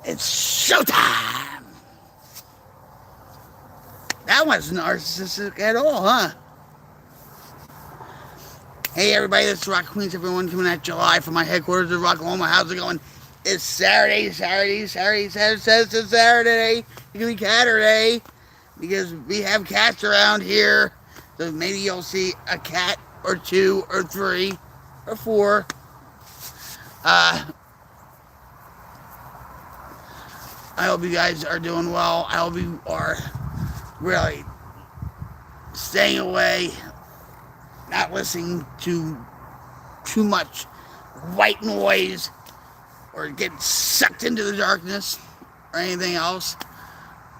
It's showtime! That wasn't narcissistic at all, huh? Hey everybody, this is Rock Queens, everyone coming at July from my headquarters in Rocklahoma. How's it going? It's Saturday. Saturday. It can be Catterday because we have cats around here. So maybe you'll see a cat or two or three or four. I hope you guys are doing well. I hope you are really staying away, not listening to too much white noise or get sucked into the darkness or anything else.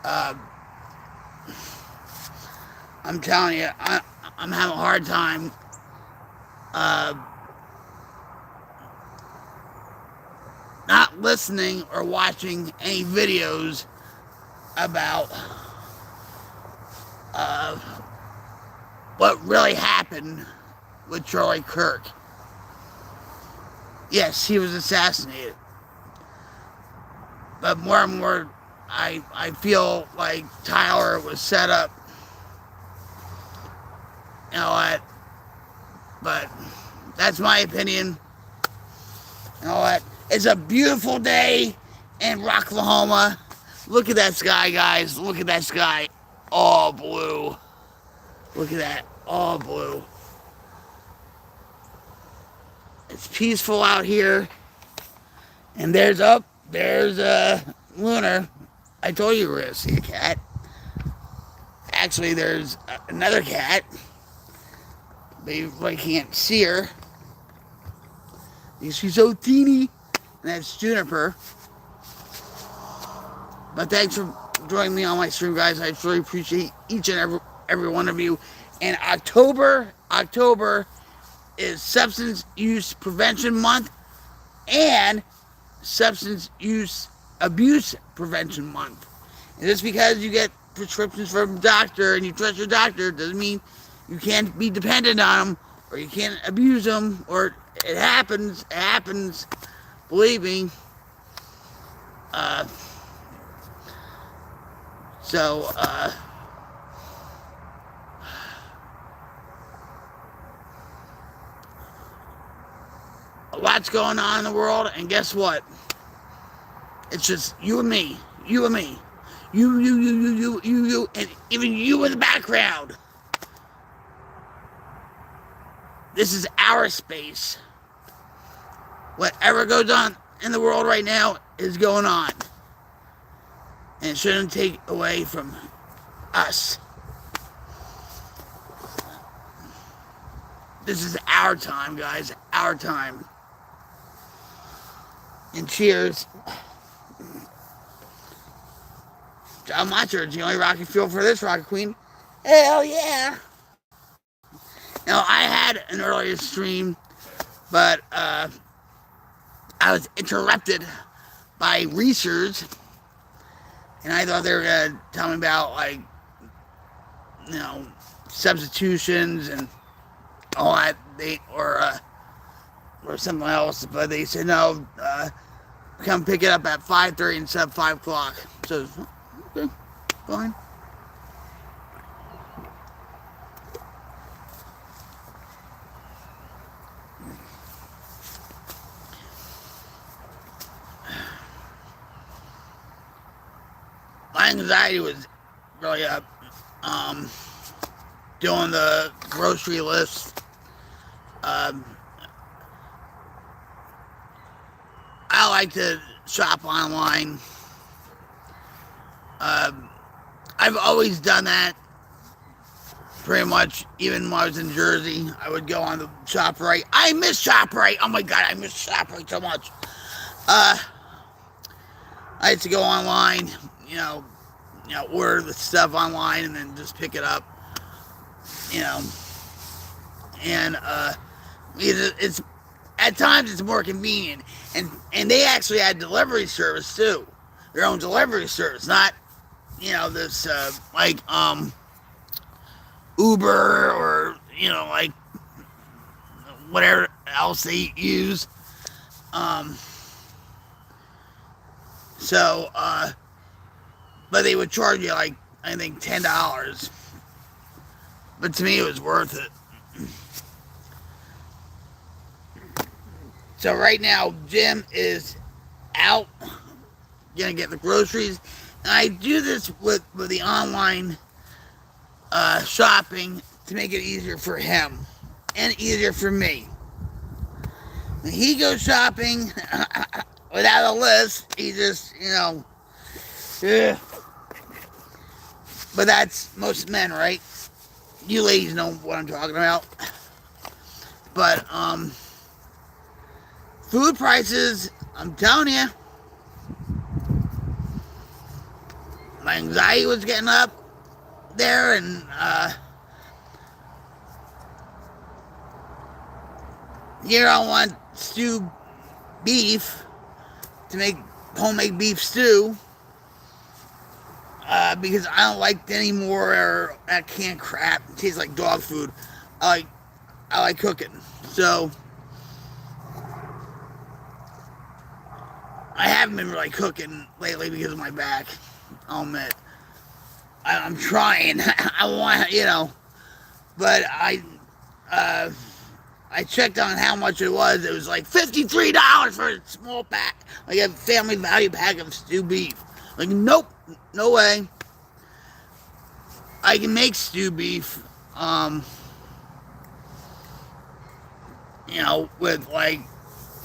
I'm telling you, I'm having a hard time not listening or watching any videos about what really happened with Charlie Kirk. Yes, he was assassinated. But more and more, I feel like Tyler was set up. You know what? But that's my opinion. You know what? It's a beautiful day in Rocklahoma. Look at that sky, guys. Look at that sky. All blue. Look at that. All blue. It's peaceful out here. And there's Lunar. I told you we were going to see a cat. Actually, there's another cat. But you really can't see her. Because she's so teeny. And that's Juniper. But thanks for joining me on my stream, guys. I really appreciate each and every one of you. And October is Substance Use Prevention Month and Substance Use Abuse Prevention Month. And just because you get prescriptions from a doctor and you trust your doctor doesn't mean you can't be dependent on them or you can't abuse them, or it happens. It happens. Believe me. So, a lot's going on in the world, and guess what? It's just you and me. You and me. You, and even you in the background. This is our space. Whatever goes on in the world right now is going on. And it shouldn't take away from us. This is our time, guys. Our time. And cheers. John Macho is the only rocket fuel for this rocket queen. Hell yeah. Now, I had an earlier stream, but I was interrupted by research. And I thought they were going to tell me about, like, you know, substitutions and all that, or something else. But they said, no, come pick it up at 5:30 instead of 5 o'clock. So, okay, fine. My anxiety was really up. Doing the grocery list. I like to shop online. I've always done that. Pretty much, even when I was in Jersey, I would go on the ShopRite. I miss ShopRite. Oh my God, I miss ShopRite so much. I used to go online, order the stuff online and then just pick it up, and it's at times it's more convenient, and they actually had delivery service too, their own delivery service, not this like Uber or like whatever else they use. So, but they would charge you like, I think, $10. But to me, it was worth it. So right now, Jim is out gonna get the groceries, and I do this with the online shopping to make it easier for him and easier for me. When he goes shopping without a list, he just, ugh. But that's most men, right? You ladies know what I'm talking about. But food prices, I'm telling you, my anxiety was getting up there, and here I want stewed beef to make homemade beef stew, because I don't like any more that canned crap. It tastes like dog food. I like cooking, so I haven't been really cooking lately because of my back. I'll admit. I'm trying. I want, but I checked on how much it was. It was like $53 for a small pack, like a family value pack of stewed beef. Like, nope, no way. I can make stewed beef, with like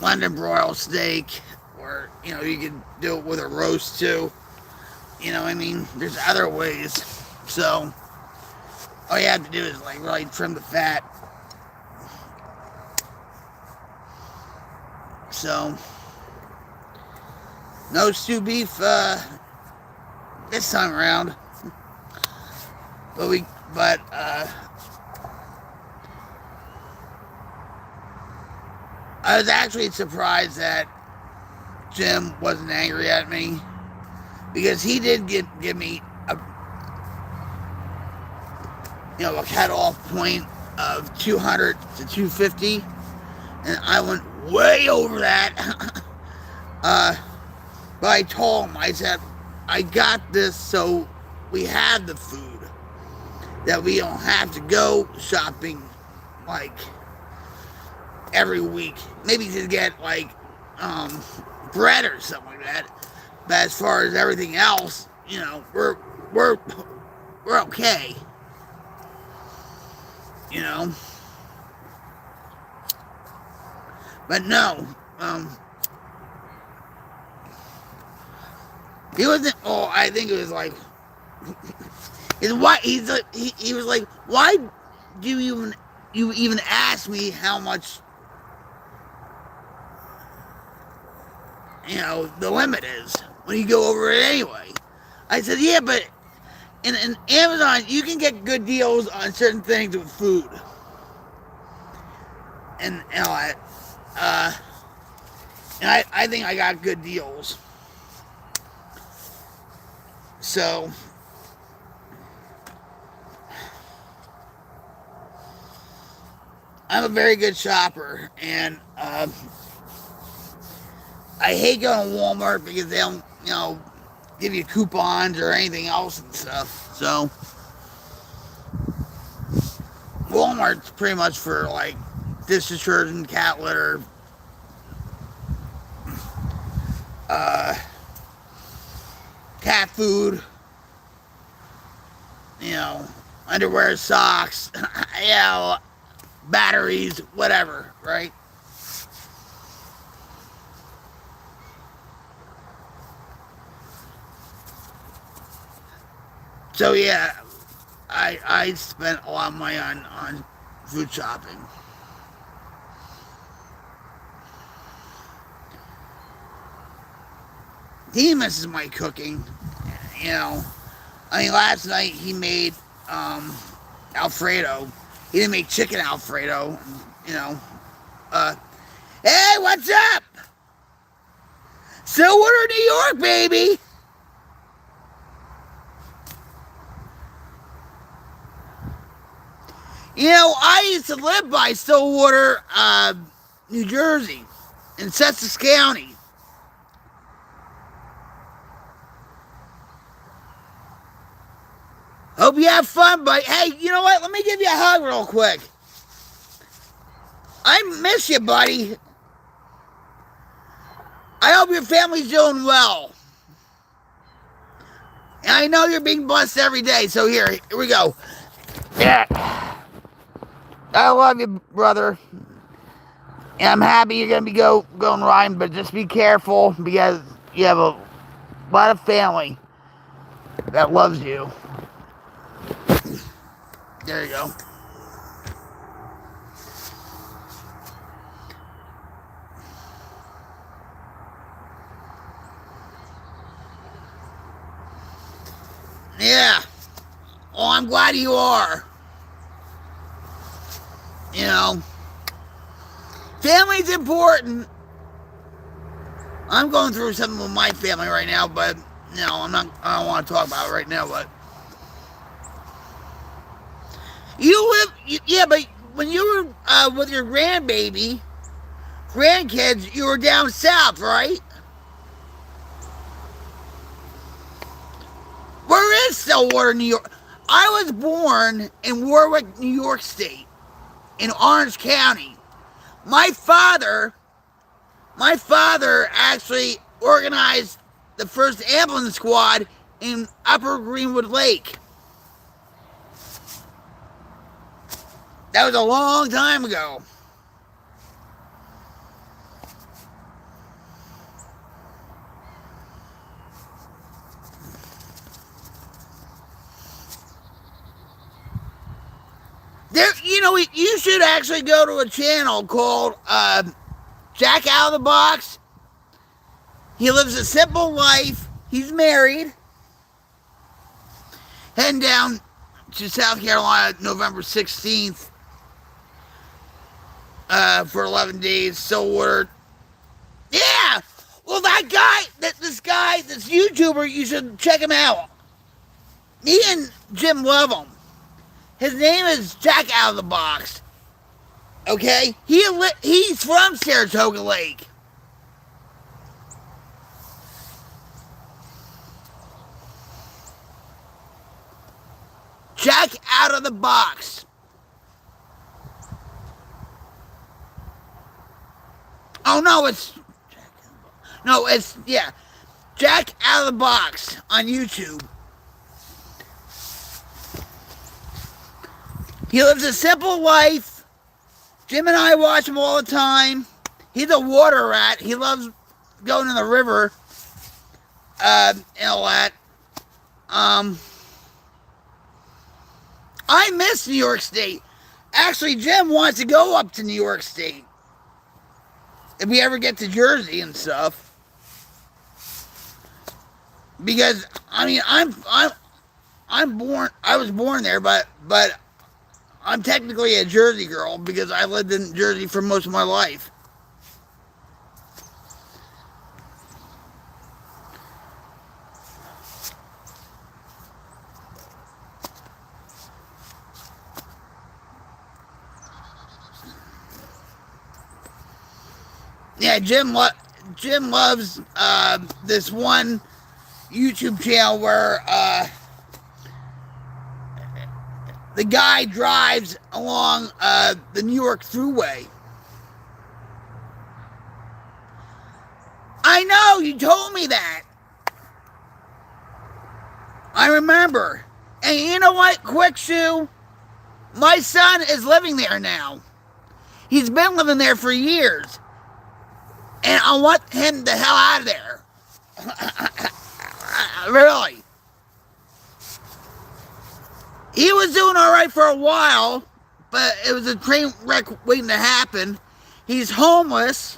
London broil steak, or you can do it with a roast too. You know what I mean? There's other ways. So all you have to do is like really trim the fat. So no stewed beef this time around. But I was actually surprised that Jim wasn't angry at me, because he did give me a cutoff point of 200 to 250, and I went way over that. But I told him, I said, I got this so we have the food, that we don't have to go shopping like every week. Maybe to get like bread or something like that. But as far as everything else, we're okay. But no, he wasn't. Oh, I think it was like, he was like, why do you even ask me how much the limit is when you go over it anyway? I said, yeah, but in Amazon you can get good deals on certain things with food, and I think I got good deals. So I'm a very good shopper, and I hate going to Walmart because they don't, give you coupons or anything else and stuff. So Walmart's pretty much for like dish detergent, cat litter, cat food, underwear, socks, batteries, whatever, right? So yeah, I spent a lot of money on food shopping. He misses my cooking, I mean, last night he made Alfredo. He didn't make chicken Alfredo, Hey, what's up? Stillwater, New York, baby. I used to live by Stillwater, New Jersey, in Sussex County. hope you have fun, but hey, you know what? Let me give you a hug real quick. I miss you, buddy. I hope your family's doing well. And I know you're being blessed every day, so here we go. Yeah. I love you, brother. And I'm happy you're going to be going riding, but just be careful because you have a lot of family that loves you. There you go. Yeah. Oh, I'm glad you are. You know, family's important. I'm going through something with my family right now, but you know, I don't want to talk about it right now, but yeah, but when you were with your grandkids, you were down south, right? Where is Stillwater, New York? I was born in Warwick, New York State, in Orange County. My father actually organized the first ambulance squad in Upper Greenwood Lake. That was a long time ago. You should actually go to a channel called Jack Out of the Box. He lives a simple life. He's married. Heading down to South Carolina November 16th for 11 days. Stillwater. Yeah! Well, this YouTuber, you should check him out. Me and Jim love him. His name is Jack Out of the Box. Okay? He's from Saratoga Lake. Jack Out of the Box. Oh, no, yeah. Jack Out of the Box on YouTube. He lives a simple life. Jim and I watch him all the time. He's a water rat. He loves going to the river and all that. I miss New York State. Actually, Jim wants to go up to New York State if we ever get to Jersey and stuff. Because I mean, I was born there, but I'm technically a Jersey girl because I lived in Jersey for most of my life. Yeah, Jim loves this one YouTube channel where the guy drives along the New York Thruway. I know, you told me that. I remember. And you know what, Quick Shoe? My son is living there now. He's been living there for years. And I want him the hell out of there. Really. He was doing all right for a while, but it was a train wreck waiting to happen. He's homeless,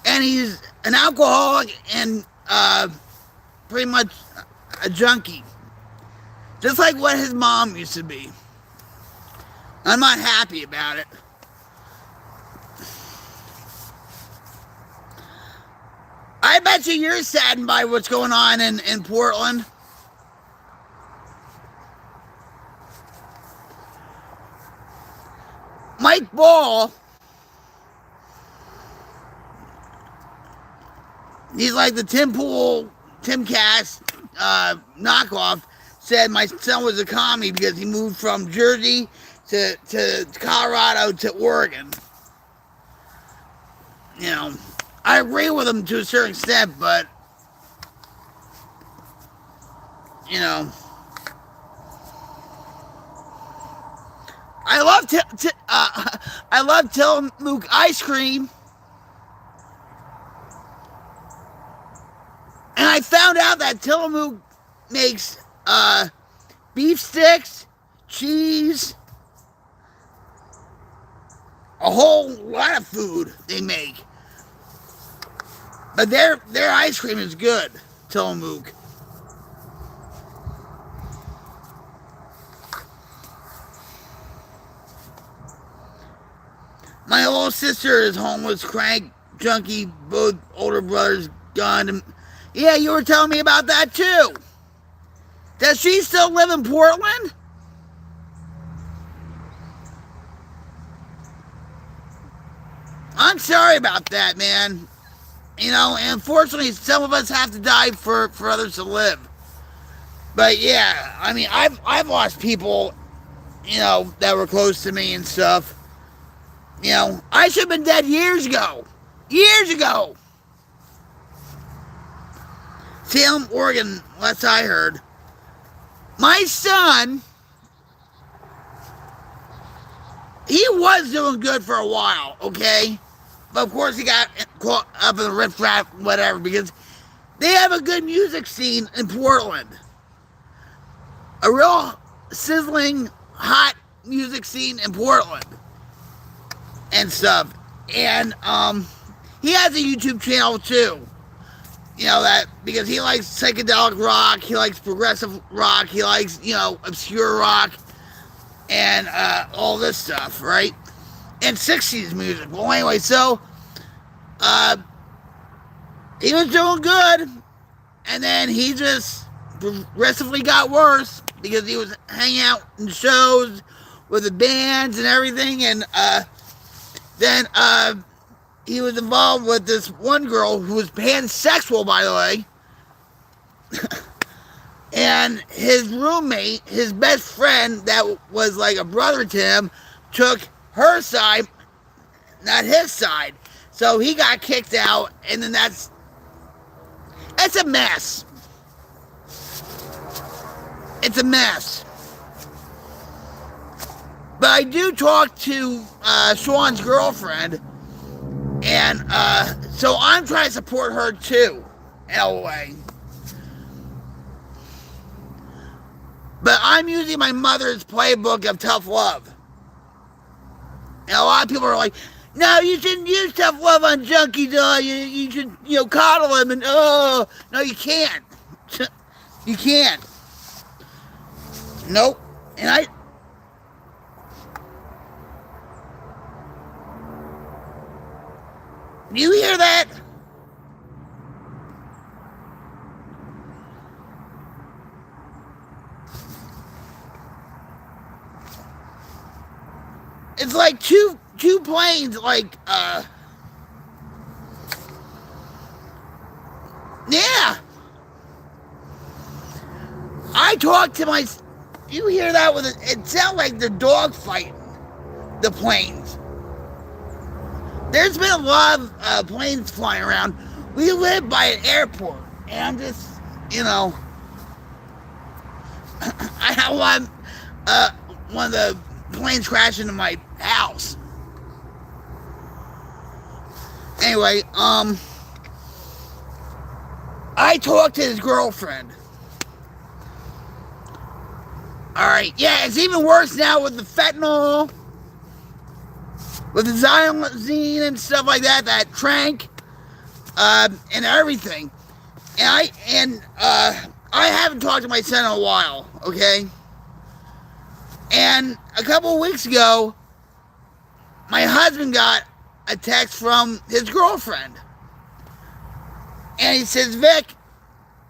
and he's an alcoholic and pretty much a junkie. Just like what his mom used to be. I'm not happy about it. I bet you're saddened by what's going on in Portland. Mike Ball, he's like the Tim Pool, Tim Cass knockoff. said my son was a commie because he moved from Jersey to Colorado to Oregon. You know, I agree with him to a certain extent, but you know, I love Tillamook ice cream, and I found out that Tillamook makes beef sticks, cheese, a whole lot of food they make. But their ice cream is good, Tillamook. My little sister is homeless, crank, junkie, both older brothers gone. Yeah, you were telling me about that too. Does she still live in Portland? I'm sorry about that, man. You know, and unfortunately, some of us have to die for others to live. But yeah, I mean, I've lost people, you know, that were close to me and stuff. You know, I should have been dead years ago. Years ago. Salem, Oregon, last I heard. My son, he was doing good for a while, okay? But of course he got caught up in the riffraff, whatever, because they have a good music scene in Portland. A real sizzling, hot music scene in Portland. And stuff. And he has a YouTube channel too. You know, that because he likes psychedelic rock, he likes progressive rock, he likes, you know, obscure rock and all this stuff, right? And 60s music. Well, anyway, so he was doing good, and then he just progressively got worse because he was hanging out in shows with the bands and everything, and then he was involved with this one girl who was pansexual, by the way. And his roommate, his best friend, that was like a brother to him, took her side, not his side. So he got kicked out, and then that's a mess. It's a mess. But I do talk to Sean's girlfriend, and so I'm trying to support her too, in a way. But I'm using my mother's playbook of tough love. And a lot of people are like, no, you shouldn't use tough love on junkies. You should, you know, coddle them. And, no, you can't. You can't. Nope. And do you hear that? It's like two planes, like, yeah. I talked to my, you hear that with it sounds like they're dog fighting the planes. There's been a lot of planes flying around. We live by an airport, and I'm just, you know, I had one of the planes crash into my house. Anyway, I talked to his girlfriend. Alright, yeah, it's even worse now with the fentanyl, with the xylazine and stuff like that, that trank, and everything. And I haven't talked to my son in a while, okay? And a couple of weeks ago, my husband got a text from his girlfriend. And he says, Vic,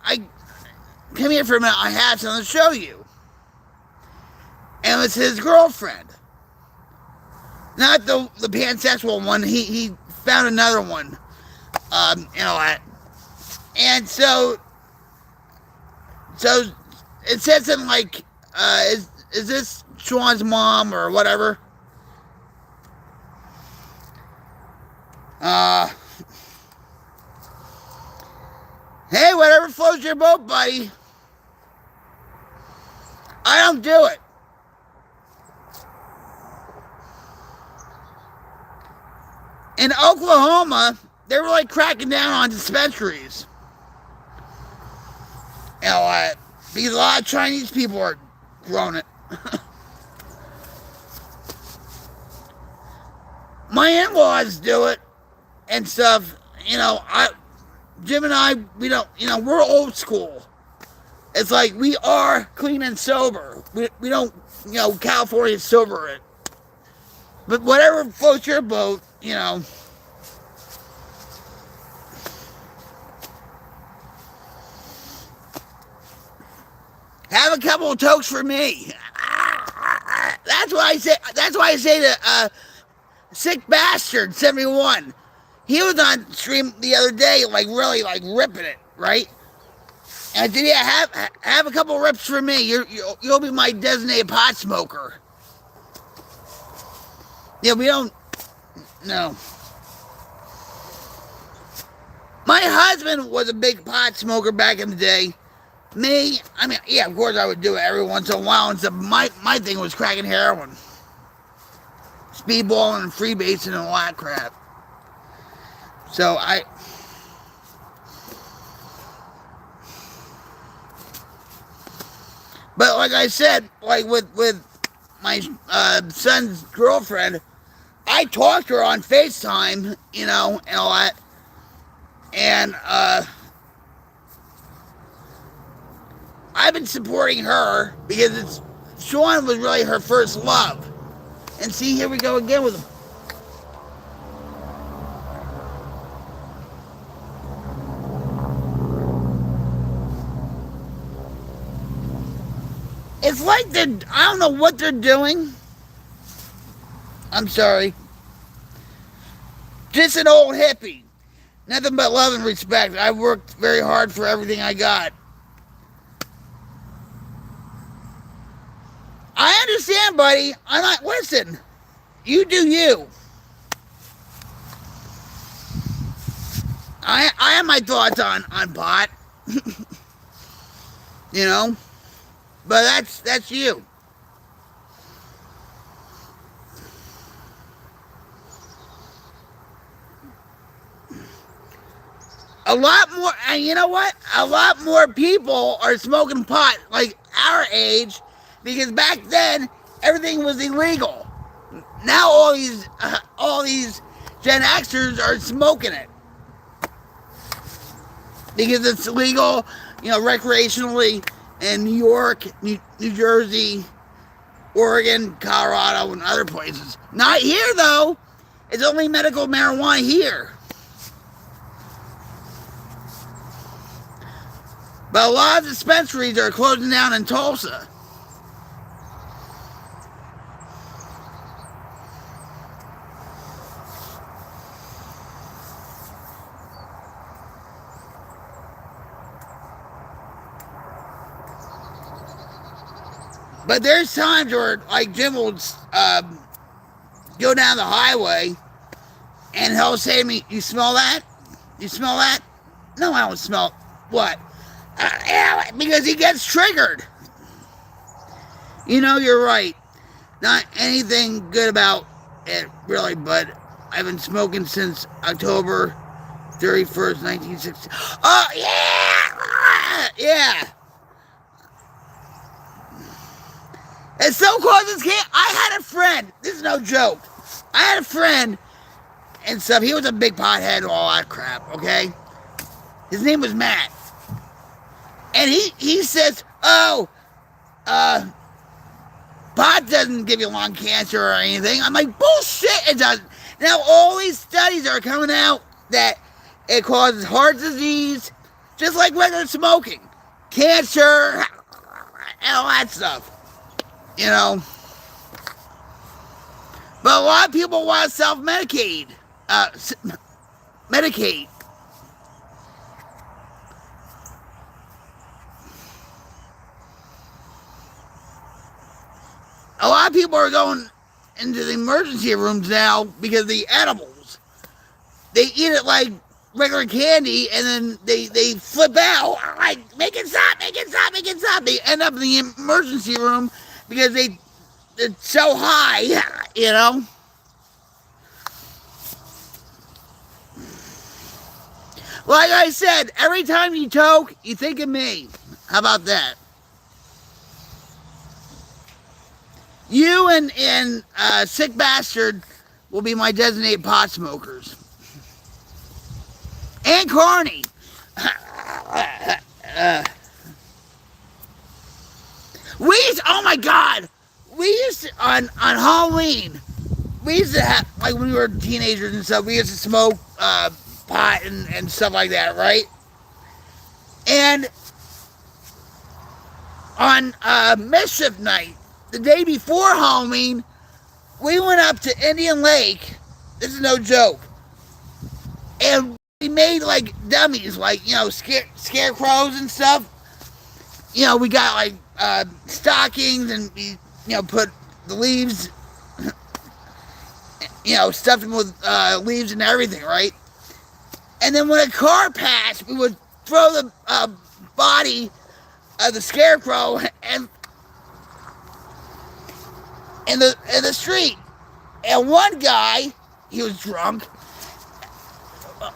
come here for a minute, I have something to show you. And it was his girlfriend. Not the pansexual one, he found another one. You know, and so it says in like, is this Sean's mom or whatever? Uh, hey, whatever floats your boat, buddy. I don't do it. In Oklahoma, they were like cracking down on dispensaries. You know, because a lot of Chinese people are growing it. My in-laws do it and stuff. You know, Jim and I, we don't, you know, we're old school. It's like we are clean and sober. We don't, you know, California sober it. But whatever floats your boat, you know. Have a couple of tokes for me. That's why I say. That's why I say to Sick Bastard 71. He was on stream the other day, like really, like ripping it, right? And I said, yeah, have a couple of rips for me. You'll be my designated pot smoker. Yeah, we don't. No. My husband was a big pot smoker back in the day. Me, I mean, yeah, of course I would do it every once in a while and stuff. My thing was cracking heroin, speedballing and freebasing and all that crap. So but like I said, like with my son's girlfriend, I talked to her on FaceTime, you know, and all that. And I've been supporting her because Sean was really her first love. And see, here we go again with him. It's like I don't know what they're doing. I'm sorry. Just an old hippie. Nothing but love and respect. I worked very hard for everything I got. I understand, buddy. I'm not. Listen, you do you. I have my thoughts on pot. You know, but that's you. A lot more, and you know what? A lot more people are smoking pot like our age, because back then everything was illegal. Now all these Gen Xers are smoking it because it's legal, you know, recreationally in New York, New Jersey, Oregon, Colorado, and other places. Not here though. It's only medical marijuana here. But a lot of dispensaries are closing down in Tulsa. But there's times where, like, Jim will go down the highway and he'll say to me, "You smell that? You smell that?" No, I don't smell what? Yeah, because he gets triggered. You know, you're right. Not anything good about it, really, but I've been smoking since October 31st, 1960. Oh, yeah! Yeah. It's so close as can't. I had a friend. This is no joke. I had a friend and stuff. He was a big pothead and all that crap, okay? His name was Matt. And he says, oh, pot doesn't give you lung cancer or anything. I'm like, bullshit, it doesn't. Now, all these studies are coming out that it causes heart disease, just like regular smoking, cancer, and all that stuff. You know. But a lot of people want to self-medicate. Medicate. of people are going into the emergency rooms now because of the edibles. They eat it like regular candy, and then they flip out, like, make it stop, make it stop, make it stop. They end up in the emergency room because it's so high, you know. Like I said, every time you toke, you think of me. How about that? You and Sick Bastard will be my designated pot smokers. And Carney. Oh my God, we used to, on Halloween, we used to have, like when we were teenagers and stuff, we used to smoke pot and stuff like that, right? And on Mischief Night, the day before Halloween, we went up to Indian Lake. This is no joke. And we made like dummies, like, you know, scarecrows and stuff. You know, we got like stockings, and we, you know, put the leaves, you know, stuffed them with leaves and everything, right? And then when a car passed, we would throw the body of the scarecrow and in the street. And one guy, he was drunk,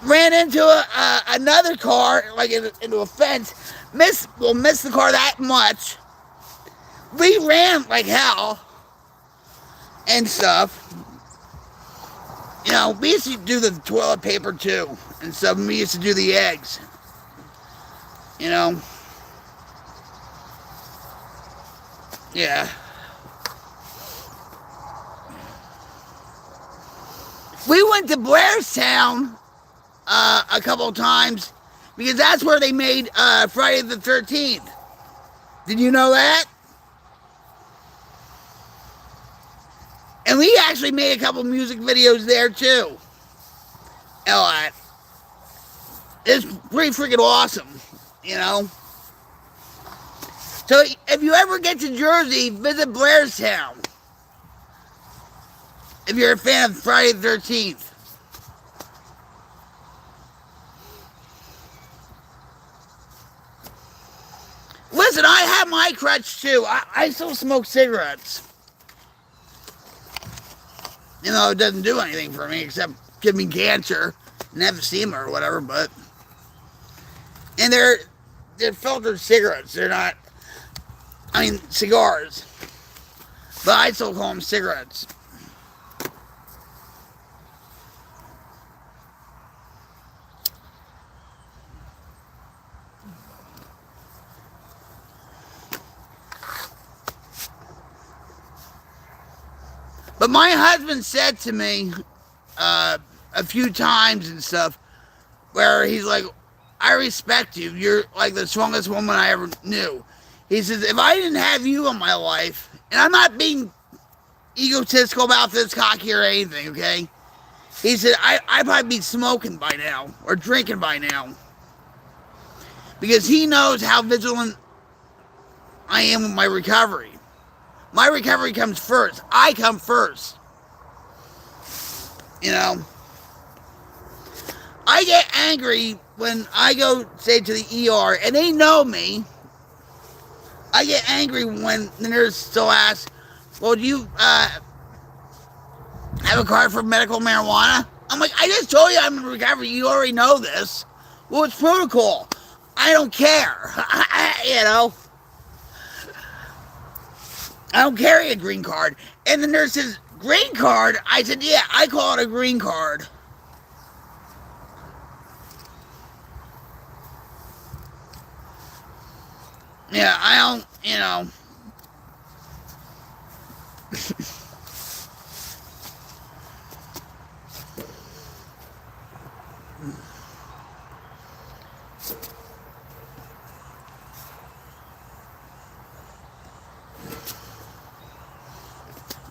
ran into another car, like into a fence. Missed the car that much. We ran like hell and stuff. You know, we used to do the toilet paper too, and stuff. We used to do the eggs. You know. Yeah. We went to Blairstown a couple of times because that's where they made Friday the 13th. Did you know that? And we actually made a couple music videos there too. It's pretty freaking awesome, you know. So if you ever get to Jersey, visit Blairstown. If you're a fan of Friday the 13th. Listen, I have my crutch too. I still smoke cigarettes. You know, it doesn't do anything for me except give me cancer and emphysema or whatever, but... And they're filtered cigarettes. They're not... I mean, cigars. But I still call them cigarettes. But my husband said to me a few times and stuff, where he's like, I respect you. You're like the strongest woman I ever knew. He says, if I didn't have you in my life, and I'm not being egotistical about this, cocky or anything, okay? He said, I'd probably be smoking by now, or drinking by now. Because he knows how vigilant I am with my recovery. My recovery comes first. I come first. You know? I get angry when I go, say, to the ER, and they know me. I get angry when the nurse still asks, well, do you have a card for medical marijuana? I'm like, I just told you I'm in recovery. You already know this. Well, it's protocol. I don't care. You know? I don't carry a green card. And the nurse says, green card? I said, yeah, I call it a green card. Yeah, I don't, you know.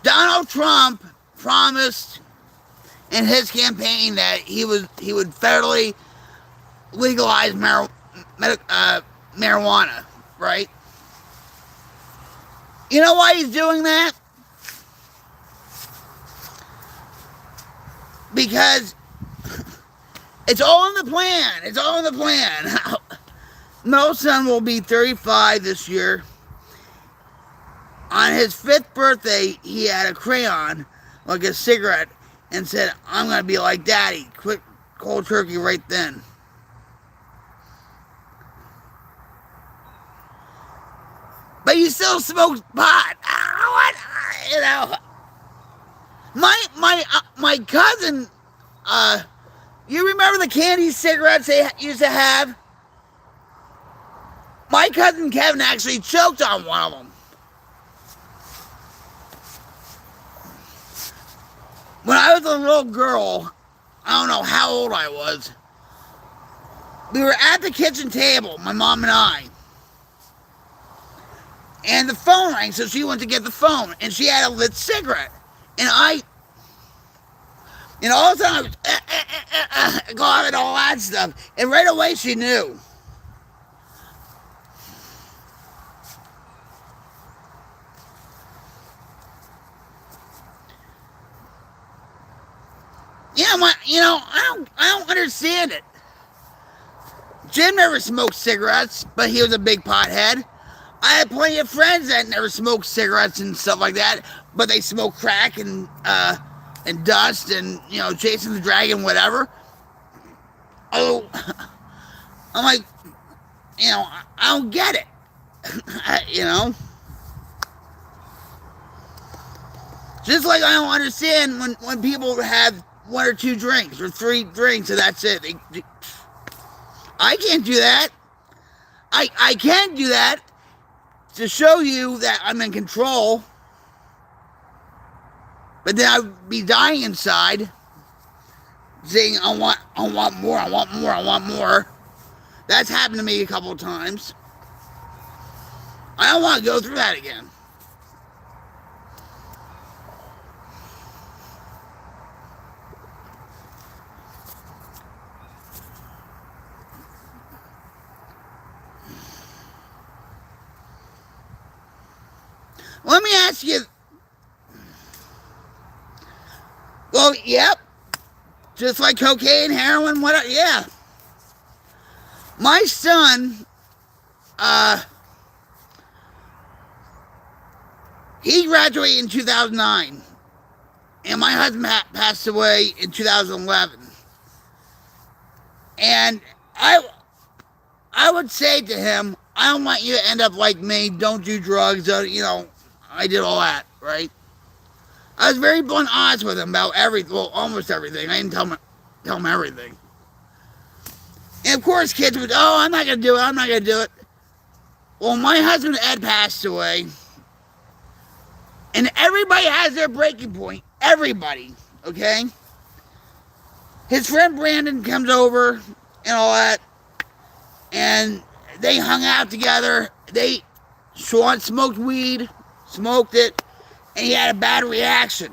Donald Trump promised in his campaign that he would federally legalize marijuana, right? You know why he's doing that? because it's all in the plan. It's all in the plan. Middle son will be 35 this year. On his 5th birthday, he had a crayon, like a cigarette, and said, "I'm going to be like Daddy." Quick, cold turkey right then. But you still smoke pot. What? You know. My cousin, you remember the candy cigarettes they used to have? My cousin Kevin actually choked on one of them. When I was a little girl, I don't know how old I was, we were at the kitchen table, my mom and I. And the phone rang, so she went to get the phone, and she had a lit cigarette. And all of a sudden, I was coughing, all that stuff. And right away, she knew. Yeah, I don't understand it. Jim never smoked cigarettes, but he was a big pothead. I had plenty of friends that never smoked cigarettes and stuff like that, but they smoked crack and dust and, Jason the Dragon, whatever. Oh, I'm like, I don't get it. Just like I don't understand when people have 1 or 2 drinks or 3 drinks and that's it. I can't do that. I can do that to show you that I'm in control, but then I'd be dying inside, saying I want more, I want more, I want more. That's happened to me a couple of times. I don't want to go through that again. Let me ask you. Well, yep. Just like cocaine, heroin, whatever. Yeah. My son, he graduated in 2009. And my husband passed away in 2011. And I would say to him, I don't want you to end up like me. Don't do drugs. I did all that, right? I was very blunt honest with him about everything, well, almost everything. I didn't tell him everything. And of course, kids would, I'm not going to do it, I'm not going to do it. Well, my husband Ed passed away. And everybody has their breaking point. Everybody, okay? His friend Brandon comes over and all that. And they hung out together. Sean smoked weed. Smoked it, and he had a bad reaction.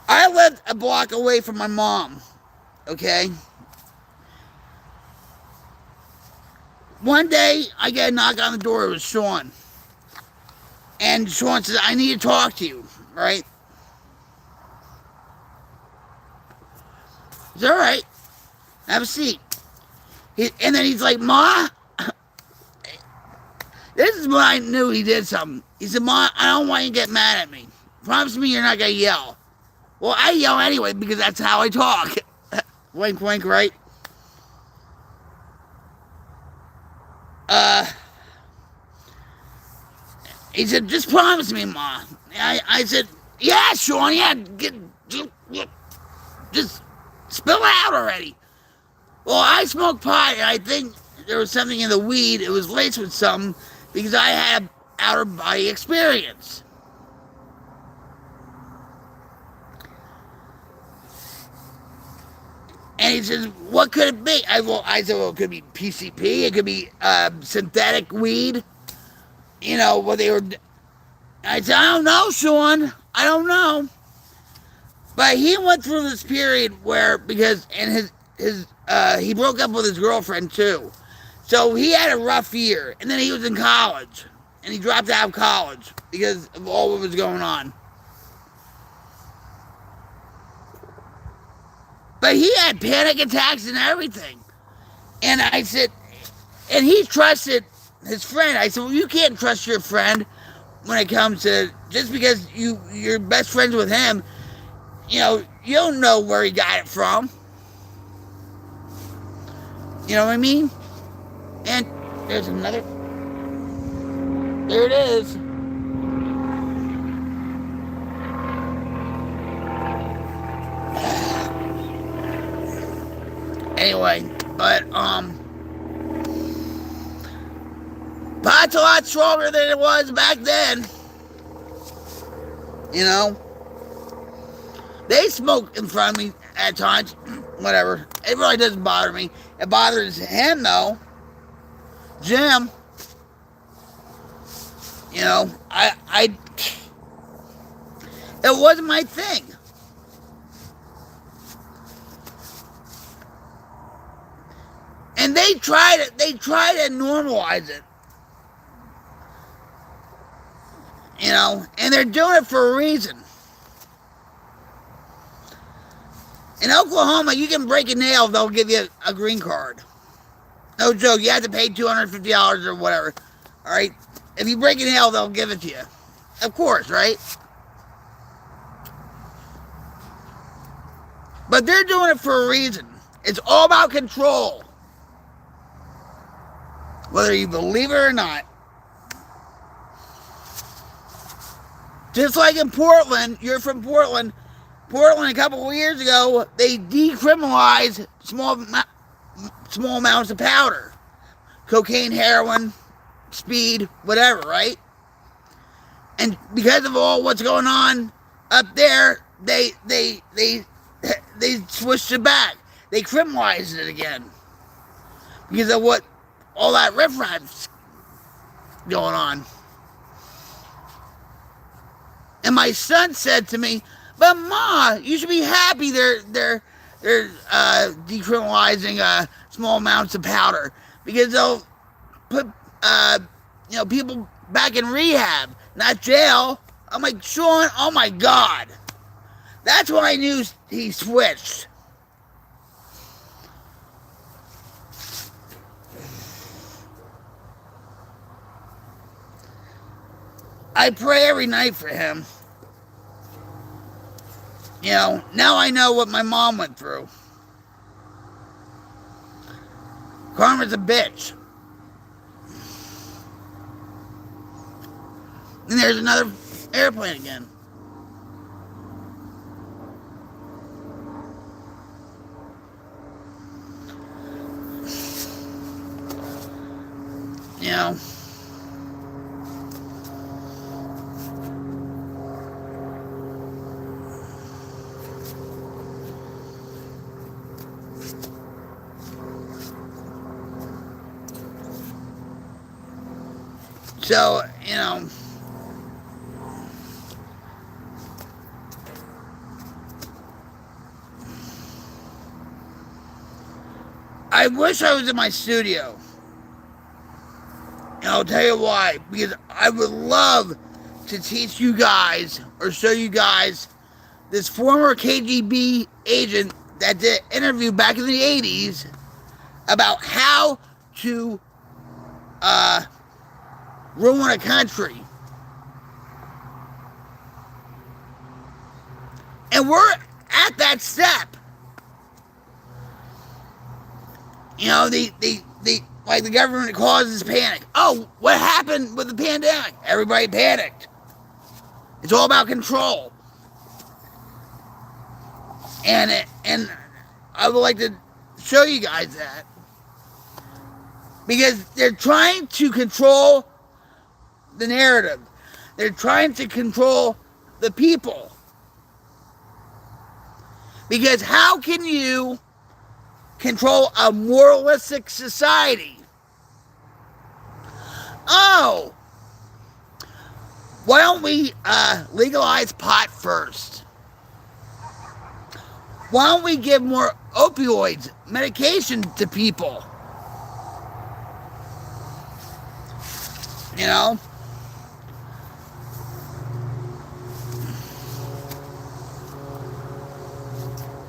I lived a block away from my mom, okay? One day, I get a knock on the door. It was Sean. And Sean says, I need to talk to you, right? It's all right. Have a seat. And then he's like, Ma, this is when I knew he did something. He said, Ma, I don't want you to get mad at me. Promise me you're not going to yell. Well, I yell anyway because that's how I talk. Wink, wink, right? He said, just promise me, Ma. I said, yeah, Sean, yeah. Just spill it out already. Well, I smoke pot, and I think there was something in the weed. It was laced with something. Because I had an out-of-body experience. And he says, what could it be? I said, well, it could be PCP. It could be synthetic weed. What they were... I said, I don't know, Sean. I don't know. But he went through this period where, he broke up with his girlfriend, too. So he had a rough year, and then he was in college, and he dropped out of college because of all what was going on. But he had panic attacks and everything. And I said, and he trusted his friend. I said, well, you can't trust your friend when it comes to, just because you're best friends with him, you don't know where he got it from. You know what I mean? And there's another. There it is. Anyway, but pot's a lot stronger than it was back then. They smoke in front of me at times. Whatever. It really doesn't bother me. It bothers him, though. Jim. It wasn't my thing. And they try to normalize it. And they're doing it for a reason. In Oklahoma, you can break a nail, they'll give you a green card. No joke, you have to pay $250 or whatever. All right? If you break a nail, they'll give it to you. Of course, right? But they're doing it for a reason. It's all about control. Whether you believe it or not. Just like in Portland, you're from Portland. Portland, a couple of years ago, they decriminalized small amounts of powder. Cocaine, heroin, speed, whatever, right? And because of all what's going on up there, they switched it back. They criminalized it again. Because of what all that riffraff's going on. And my son said to me, but Ma, you should be happy they're decriminalizing small amounts of powder, because they'll put people back in rehab, not jail. I'm like, Sean, oh my God. That's when I knew he switched. I pray every night for him. Now I know what my mom went through. Karma's a bitch. And there's another airplane again. So, I wish I was in my studio. And I'll tell you why. Because I would love to teach you guys, or show you guys, this former KGB agent that did an interview back in the 80s about how to ruin a country. And we're at that step. The government causes panic. Oh, what happened with the pandemic? Everybody panicked. It's all about control. And I would like to show you guys that. Because they're trying to control the narrative. They're trying to control the people. Because how can you control a moralistic society? Oh, why don't we legalize pot first? Why don't we give more opioids, medication to people?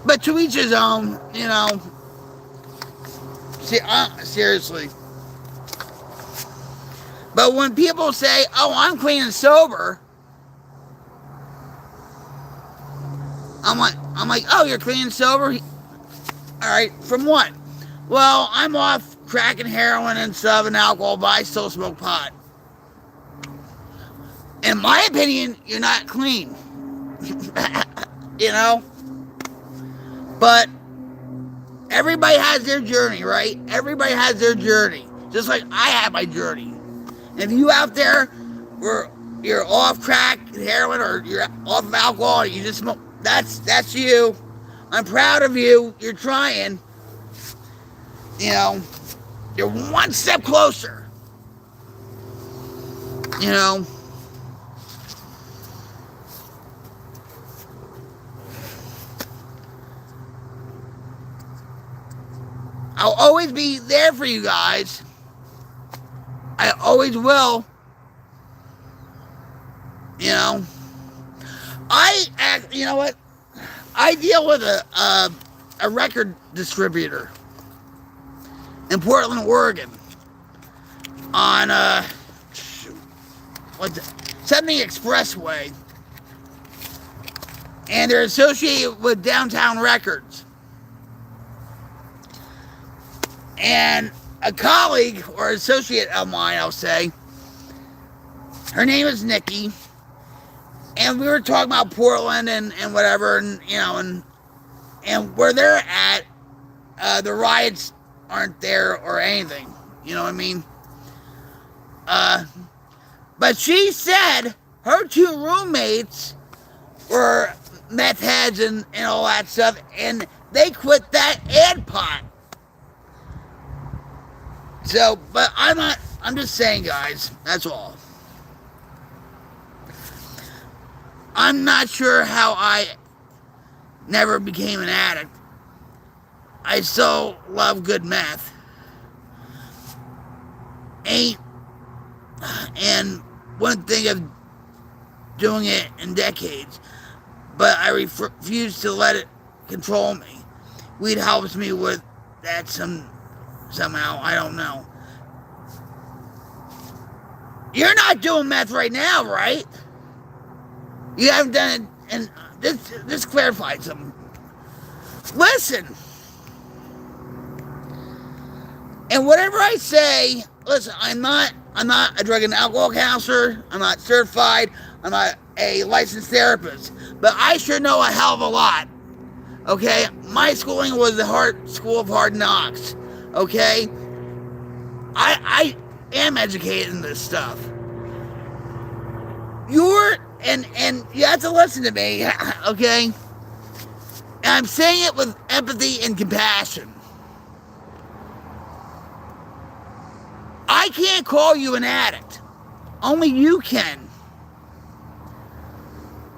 But to each his own, seriously. But when people say, "Oh, I'm clean and sober," I'm like, "Oh, you're clean and sober? All right, from what?" "Well, I'm off crack and heroin and stuff and alcohol, but I still smoke pot." In my opinion, you're not clean. you know? But everybody has their journey, right? Everybody has their journey. Just like I had my journey. And if you out there were you're off crack, heroin, or you're off of alcohol, and you just smoke, that's you. I'm proud of you. You're trying. You know, you're one step closer. You know. I'll always be there for you guys. I always will. You know. You know what? I deal with a record distributor in Portland, Oregon, on something expressway, and they're associated with Downtown Records. And a colleague or associate of mine, I'll say, her name is Nikki, and we were talking about Portland and whatever, and where they're at, the riots aren't there or anything. You know what I mean? But she said her two roommates were meth heads and all that stuff, and they quit that and pot. So, but I'm just saying, guys, that's all. I'm not sure how I never became an addict. I still love good meth. And wouldn't think of doing it in decades, but I refuse to let it control me. Weed helps me with that somehow, I don't know. You're not doing meth right now, right? You haven't done it, and this clarifies something. Listen, and whatever I say, listen, I'm not a drug and alcohol counselor. I'm not certified. I'm not a licensed therapist, but I sure know a hell of a lot. Okay, my schooling was the school of hard knocks. Okay, I am educated in this stuff. And you have to listen to me, okay? And I'm saying it with empathy and compassion. I can't call you an addict. Only you can.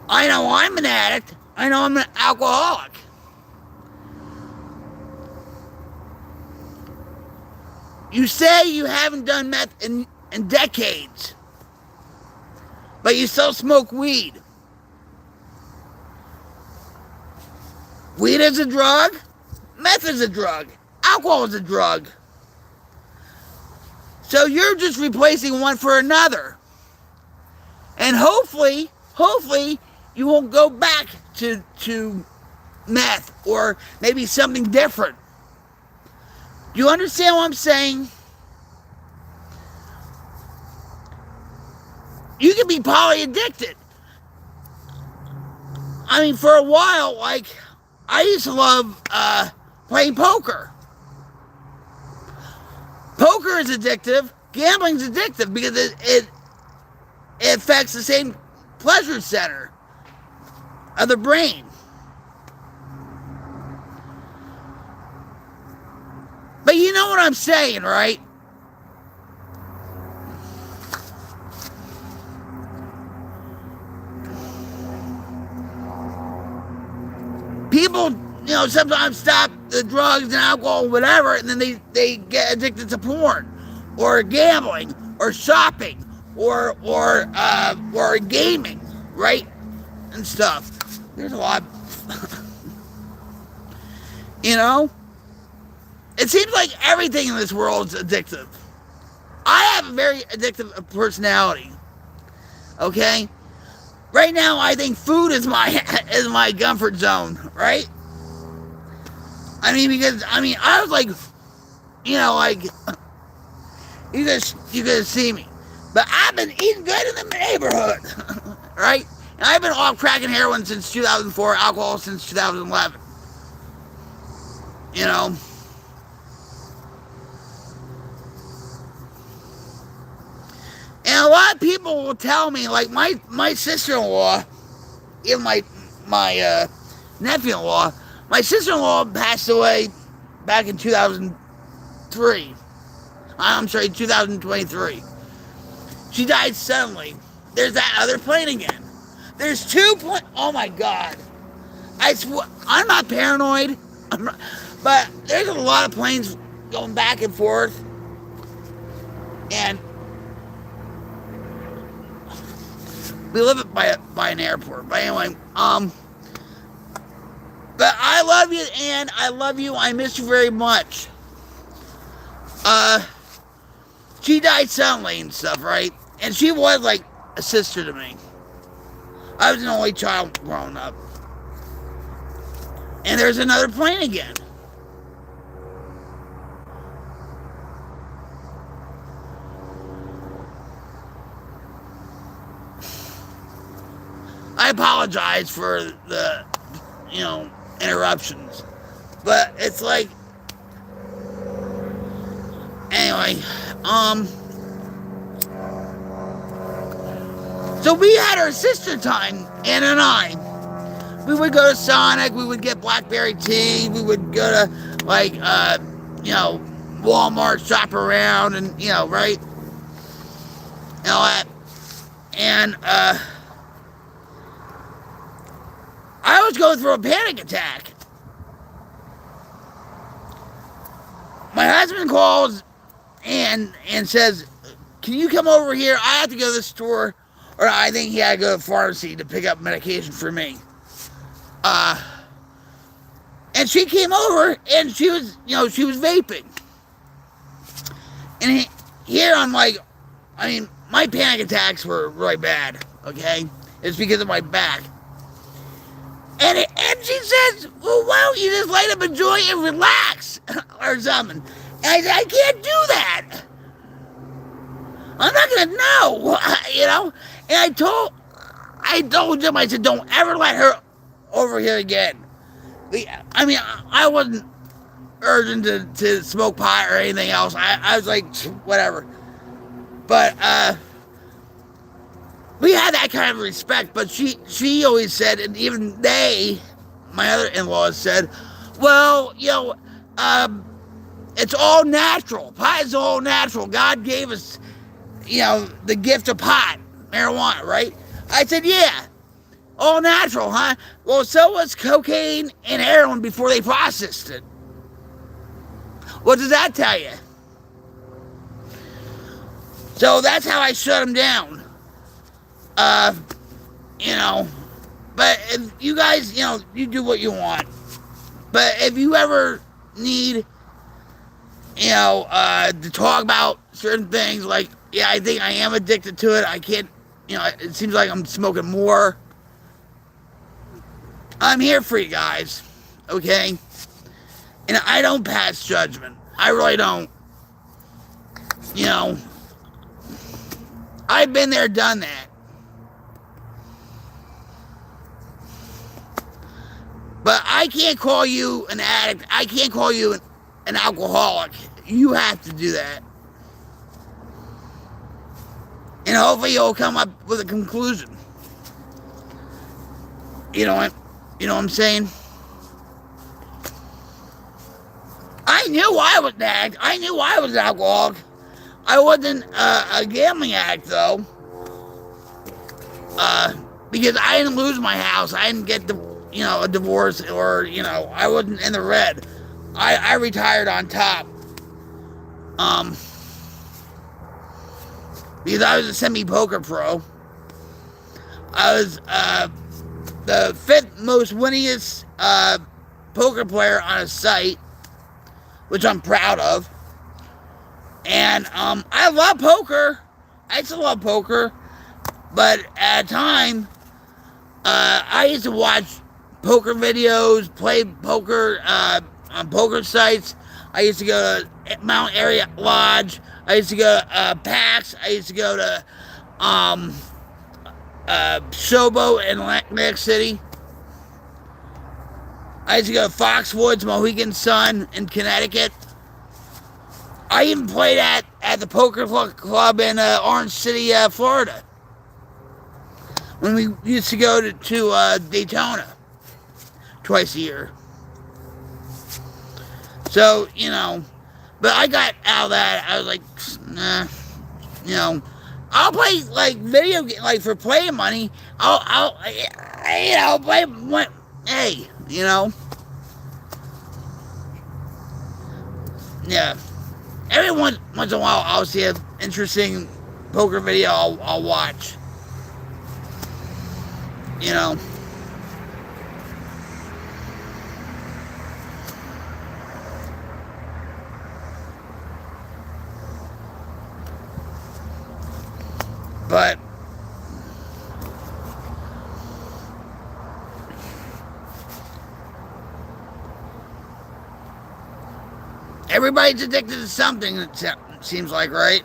I know I'm an addict. I know I'm an alcoholic. You say you haven't done meth in decades, but you still smoke weed. Weed is a drug. Meth is a drug. Alcohol is a drug. So you're just replacing one for another. And hopefully, you won't go back to meth or maybe something different. Do you understand what I'm saying? You can be polyaddicted. I mean, for a while, like, I used to love playing poker. Poker is addictive. Gambling's addictive because it affects the same pleasure center of the brain. But you know what I'm saying, right? People, sometimes stop the drugs and alcohol, whatever, and then they get addicted to porn, or gambling, or shopping, or gaming, right, and stuff. There's a lot. You know? It seems like everything in this world is addictive. I have a very addictive personality. Okay? Right now I think food is my is my comfort zone, right? I mean because I was like, like you guys see me. But I've been eating good in the neighborhood. Right? And I've been off crack and heroin since 2004, alcohol since 2011. You know? And a lot of people will tell me, like my sister-in-law, even my nephew-in-law, my sister-in-law passed away back in 2003. I'm sorry, 2023. She died suddenly. There's that other plane again. There's two planes. Oh my God. I'm not paranoid, but there's a lot of planes going back and forth. And we live by an airport. But anyway, but I love you, Ann. I love you. I miss you very much. She died suddenly and stuff, right? And she was like a sister to me. I was an only child growing up. And there's another plane again. I apologize for the, interruptions. But it's like, anyway, so we had our sister time, Ann and I. We would go to Sonic, we would get blackberry tea, we would go to, Walmart, shop around, and, right? And all that. And, I was going through a panic attack. My husband calls and says, can you come over here? I have to go to the store, or I think he had to go to the pharmacy to pick up medication for me. And she came over, and she was vaping. And here I'm like, my panic attacks were really bad, okay? It's because of my back. And she says, well, why don't you just light up a joint and relax or something? And I said, I can't do that. I'm not going to know, And I told him, I said, don't ever let her over here again. I wasn't urgent to smoke pot or anything else. I was like, whatever. But, we had that kind of respect, but she always said, and even my other in-laws said, well, it's all natural. Pot is all natural. God gave us, the gift of pot, marijuana, right? I said, yeah, all natural, huh? Well, so was cocaine and heroin before they processed it. What does that tell you? So that's how I shut them down. But if you guys, you do what you want. But if you ever need, to talk about certain things, like, yeah, I think I am addicted to it. I can't, it seems like I'm smoking more. I'm here for you guys, okay? And I don't pass judgment. I really don't. I've been there, done that. But I can't call you an addict. I can't call you an alcoholic. You have to do that. And hopefully you'll come up with a conclusion. You know what I'm saying? I knew I was an addict. I knew I was an alcoholic. I wasn't a gambling addict, though. Because I didn't lose my house. I didn't get a divorce, or, I wasn't in the red. I retired on top. Because I was a semi-poker pro. I was the fifth most winningest poker player on a site, which I'm proud of. And I love poker. I still love poker. But at a time, I used to watch poker videos, play poker on poker sites. I used to go to Mount Area Lodge. I used to go to PAX. I used to go to Showboat in Atlantic City. I used to go to Foxwoods, Mohegan Sun in Connecticut. I even played at the poker club in Orange City, Florida. When we used to go to Daytona twice a year. So, you know, but I got out of that. I was like, nah, you know, I'll play like video game, like for playing money. I'll you know, play. Hey, you know, yeah. Every once in a while, I'll see an interesting poker video. I'll watch. You know. But everybody's addicted to something, it seems like, right?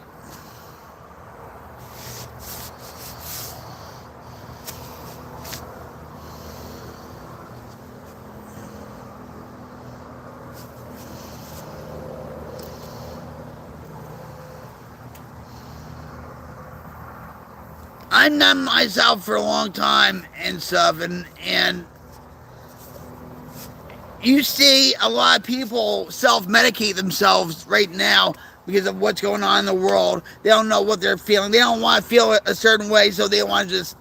I've numbed myself for a long time and stuff, and you see a lot of people self-medicate themselves right now because of what's going on in the world. They don't know what they're feeling. They don't want to feel a certain way, so they want to just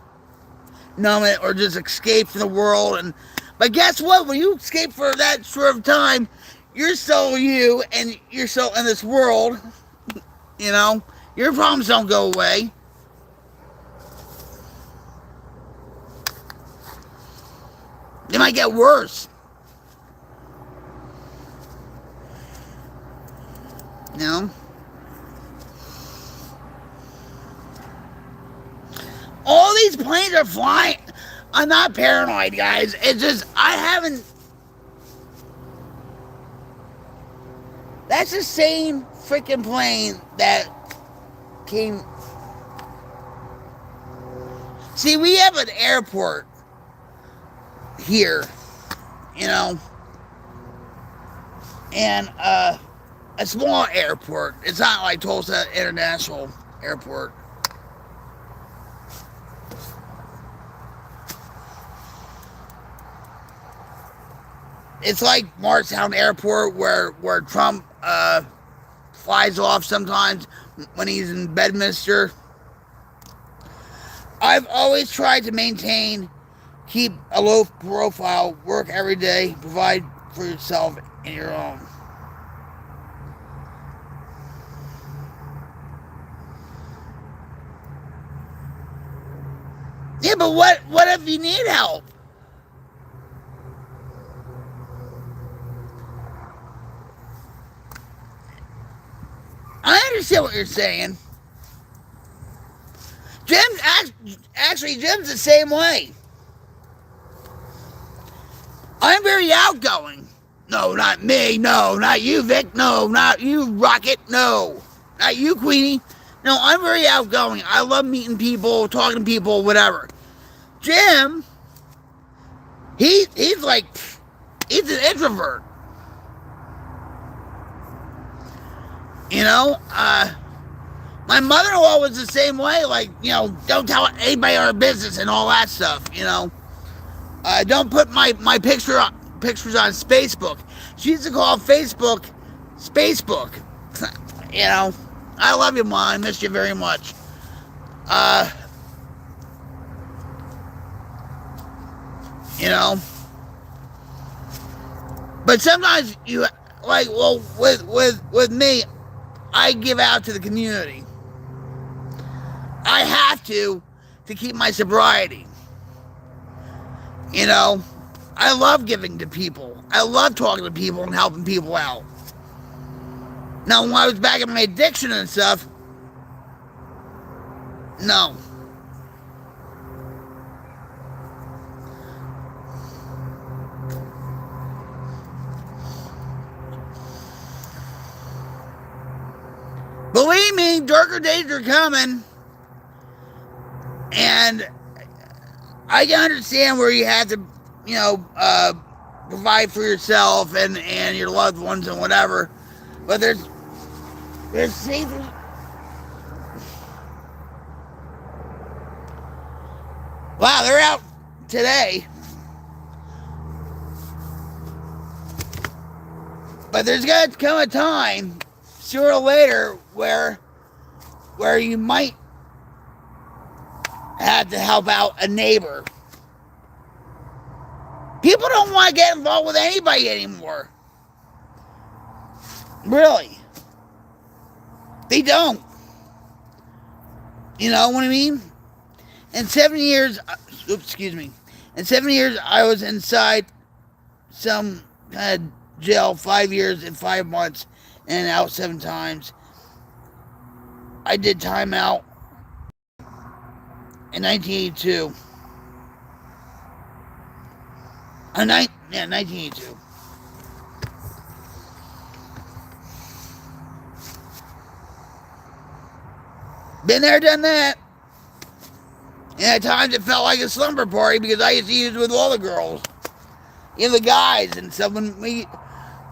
numb it or just escape from the world. But guess what? When you escape for that short of time, you're still you, and you're still in this world. You know, your problems don't go away. They might get worse. You know? All these planes are flying. I'm not paranoid, guys. It's just, I haven't. That's the same freaking plane that came. See, we have an airport here, you know, and a small airport. It's not like Tulsa International Airport. It's like Marshtown Airport where Trump flies off sometimes when he's in Bedminster. I've always tried to keep a low profile, work every day, provide for yourself and your own. Yeah, but what if you need help? I understand what you're saying. Jim's the same way. I'm very outgoing. No, not me. No, not you, Vic. No, not you, Rocket. No, not you, Queenie. No, I'm very outgoing. I love meeting people, talking to people, whatever. Jim, he's an introvert. You know, my mother-in-law was the same way. Like, you know, don't tell anybody our business and all that stuff. You know, don't put my pictures on Facebook. She used to call Facebook Spacebook. You know, I love you, Mom. I miss you very much. You know, but sometimes you like, well, with me, I give out to the community. I have to keep my sobriety. You know, I love giving to people. I love talking to people and helping people out. Now, when I was back in my addiction and stuff, no. Believe me, darker days are coming. And I can understand where you have to, provide for yourself and your loved ones and whatever. But there's safer. Wow, they're out today. But there's going to come a time, sooner or later, where you might have to help out a neighbor. People don't want to get involved with anybody anymore. Really. They don't. You know what I mean? In 7 years, in 7 years, I was inside some kind of jail 5 years and 5 months and out 7 times. I did time out in 1982. 1982. Been there, done that. And at times it felt like a slumber party because I used to use it with all the girls. The guys and stuff. When we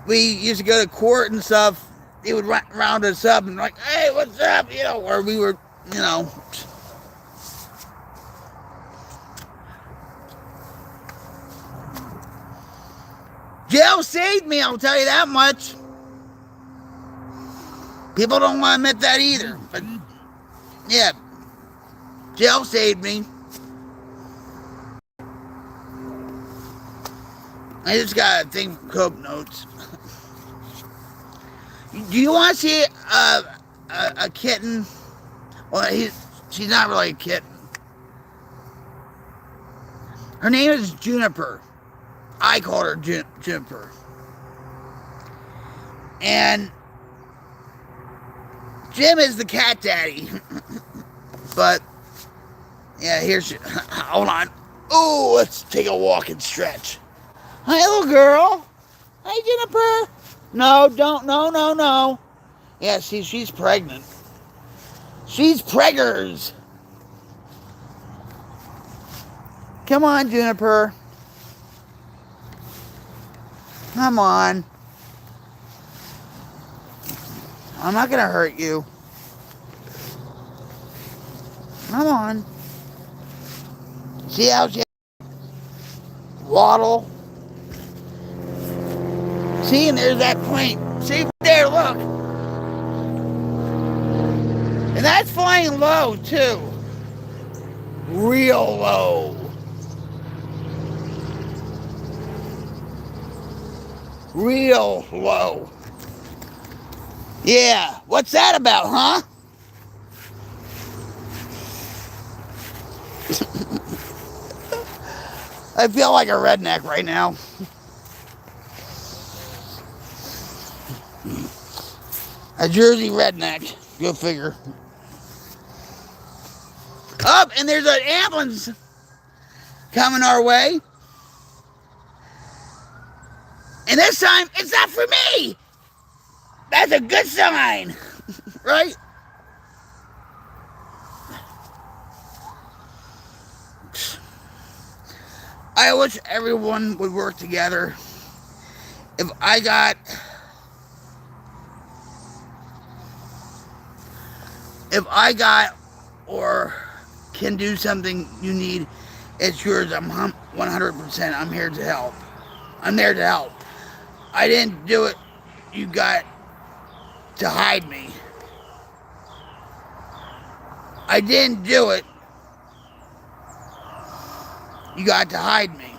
used to go to court and stuff, they would round us up and like, hey, what's up? Or we were, Jail saved me, I'll tell you that much. People don't want to admit that either. But, yeah. Jail saved me. I just got a thing from Coke Notes. Do you want to see a kitten? Well, she's not really a kitten. Her name is Juniper. I called her Juniper. And Jim is the cat daddy. But, yeah, hold on. Oh, let's take a walk and stretch. Hi, little girl. Hi, Juniper. No, don't. No. Yeah, see, she's pregnant. She's preggers. Come on, Juniper. Come on. I'm not going to hurt you. Come on. See how she waddle? See, and there's that point. See, there, look. And that's flying low, too. Real low. Real low. Yeah, what's that about, huh? I feel like a redneck right now. A Jersey redneck. Go figure. Up, and there's an ambulance coming our way. And this time, it's not for me. That's a good sign, right? I wish everyone would work together. If I got or can do something you need, it's yours. I'm 100%. I'm here to help. I'm there to help. I didn't do it. You got to hide me. I didn't do it. You got to hide me.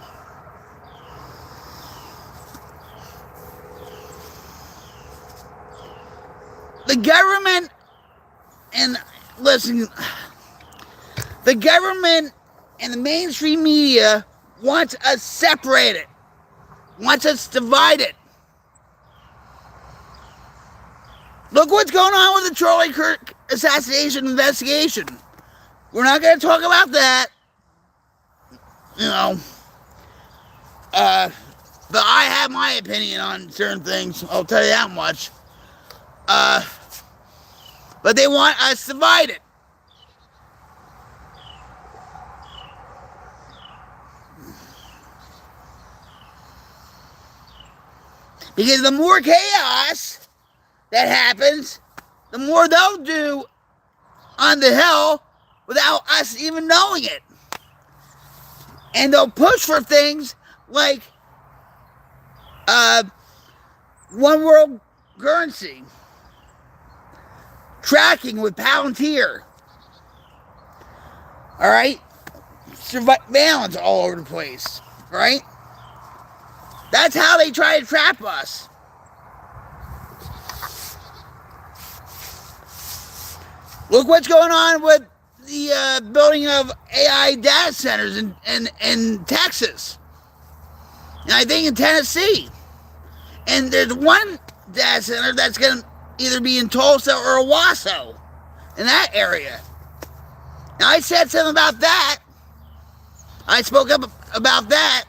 The government, and listen, the government and the mainstream media wants us separated. wants us divided. Look what's going on with the Charlie Kirk assassination investigation. We're not going to talk about that. You know. But I have my opinion on certain things. I'll tell you that much. But they want us divided. Because the more chaos that happens, the more they'll do on the Hill without us even knowing it. And they'll push for things like one world currency, tracking with Palantir, all right? Surveillance all over the place, right? That's how they try to trap us. Look what's going on with the building of AI data centers in Texas. And I think in Tennessee. And there's one data center that's going to either be in Tulsa or Owasso, in that area. Now, I said something about that. I spoke up about that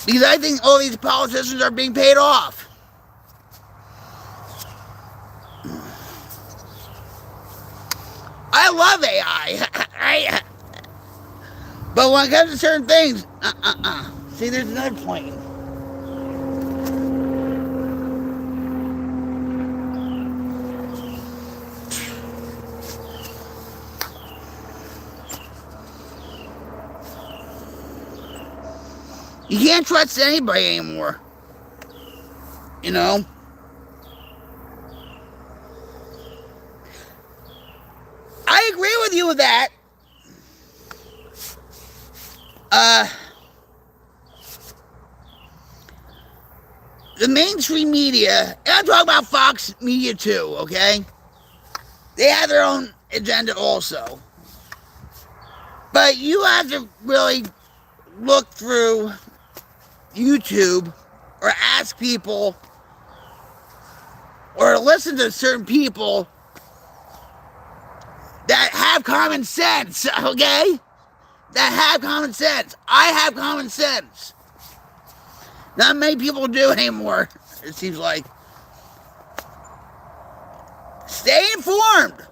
because I think all these politicians are being paid off. I love AI, but when it comes to certain things, See, there's another point. You can't trust anybody anymore. You know? I agree with you with that. The mainstream media, and I'm talking about Fox Media too, okay? They have their own agenda also. But you have to really look through YouTube or ask people or listen to certain people that have common sense, okay? That have common sense. I have common sense. Not many people do anymore, it seems like. Stay informed.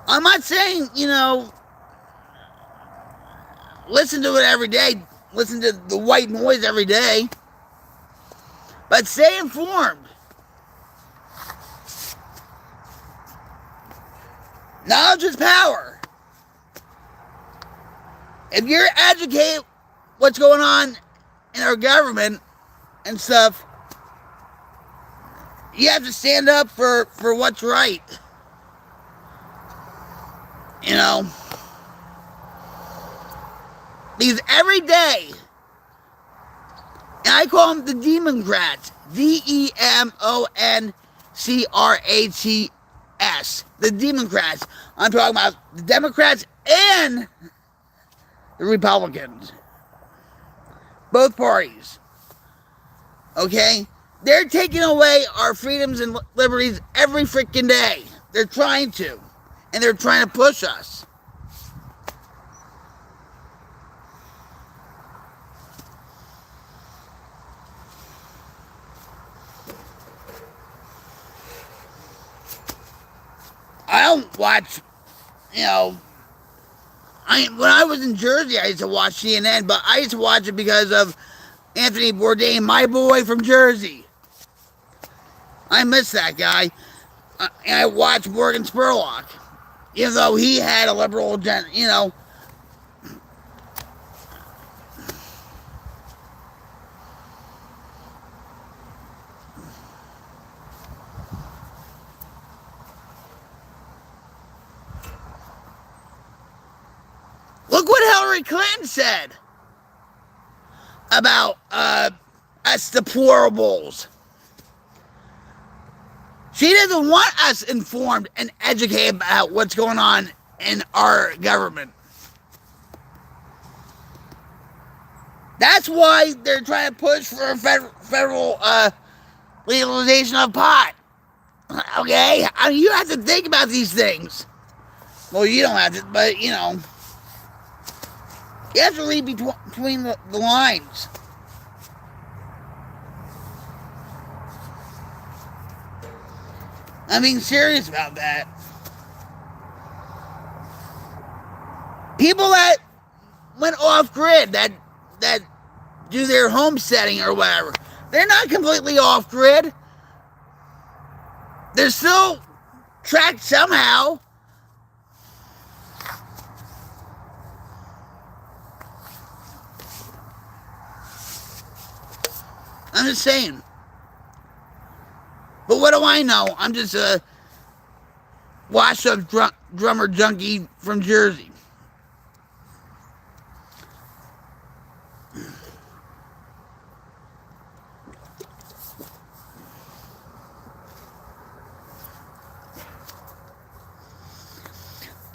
I'm not saying, listen to it every day. Listen to the white noise every day. But stay informed. Knowledge is power. If you're educated what's going on in our government and stuff, you have to stand up for what's right. Because every day, and I call them the Democrats, DEMONCRATS, the Democrats. I'm talking about the Democrats and the Republicans. Both parties. Okay? They're taking away our freedoms and liberties every freaking day. They're trying to. And they're trying to push us. I don't watch, when I was in Jersey, I used to watch CNN, but I used to watch it because of Anthony Bourdain, my boy from Jersey. I miss that guy. And I watched Morgan Spurlock, even though he had a liberal agenda, Look what Hillary Clinton said about us deplorables. She doesn't want us informed and educated about what's going on in our government. That's why they're trying to push for a federal legalization of pot. Okay? I mean, you have to think about these things. Well, you don't have to, but, you know, you have to read between the lines. I'm being serious about that. People that went off grid, that do their homesteading or whatever, they're not completely off grid. They're still tracked somehow. I'm just saying. But what do I know? I'm just a washed-up drummer junkie from Jersey.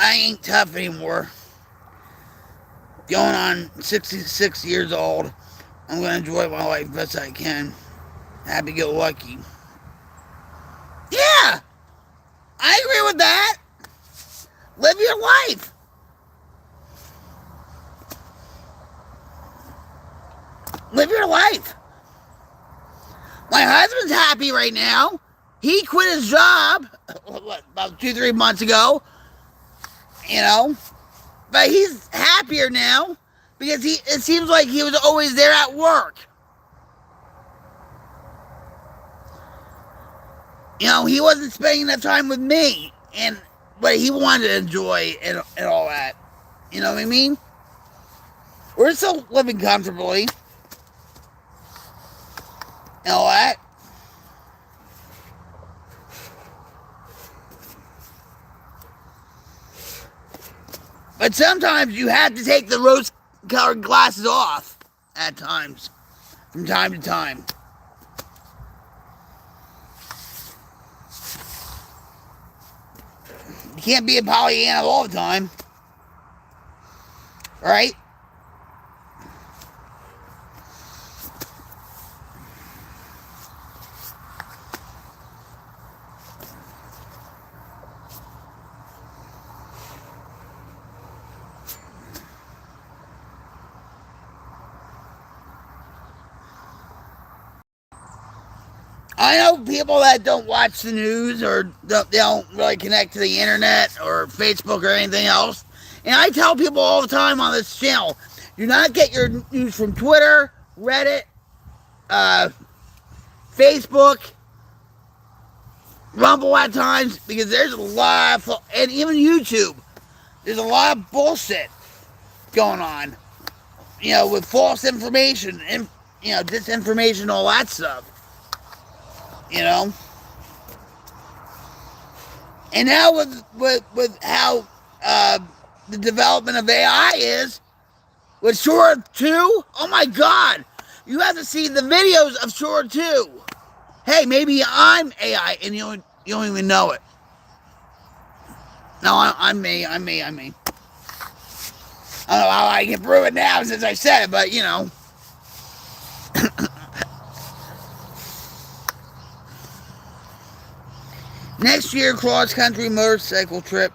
I ain't tough anymore. Going on 66 years old. I'm going to enjoy my life best I can. Happy-go-lucky. Yeah! I agree with that. Live your life. Live your life. My husband's happy right now. He quit his job about 2-3 months ago. You know, but he's happier now because it seems like he was always there at work. You know, he wasn't spending enough time with me and what he wanted to enjoy and all that. You know what I mean? We're still living comfortably and all that. But sometimes you have to take the rose-colored glasses off at times, from time to time. You can't be a Pollyanna all the time. Right? I know people that don't watch the news or they don't really connect to the internet or Facebook or anything else. And I tell people all the time on this channel, do not get your news from Twitter, Reddit, Facebook, Rumble at times, because there's a lot of, and even YouTube, there's a lot of bullshit going on, you know, with false information and, you know, disinformation, all that stuff. You know, and now with how the development of AI is, with Sora 2, oh my God, you have to see the videos of Sora 2. Hey, maybe I'm AI and you don't even know it. No, I'm me. I don't know how I can prove it now since I said it, but you know. Next year, cross-country motorcycle trip.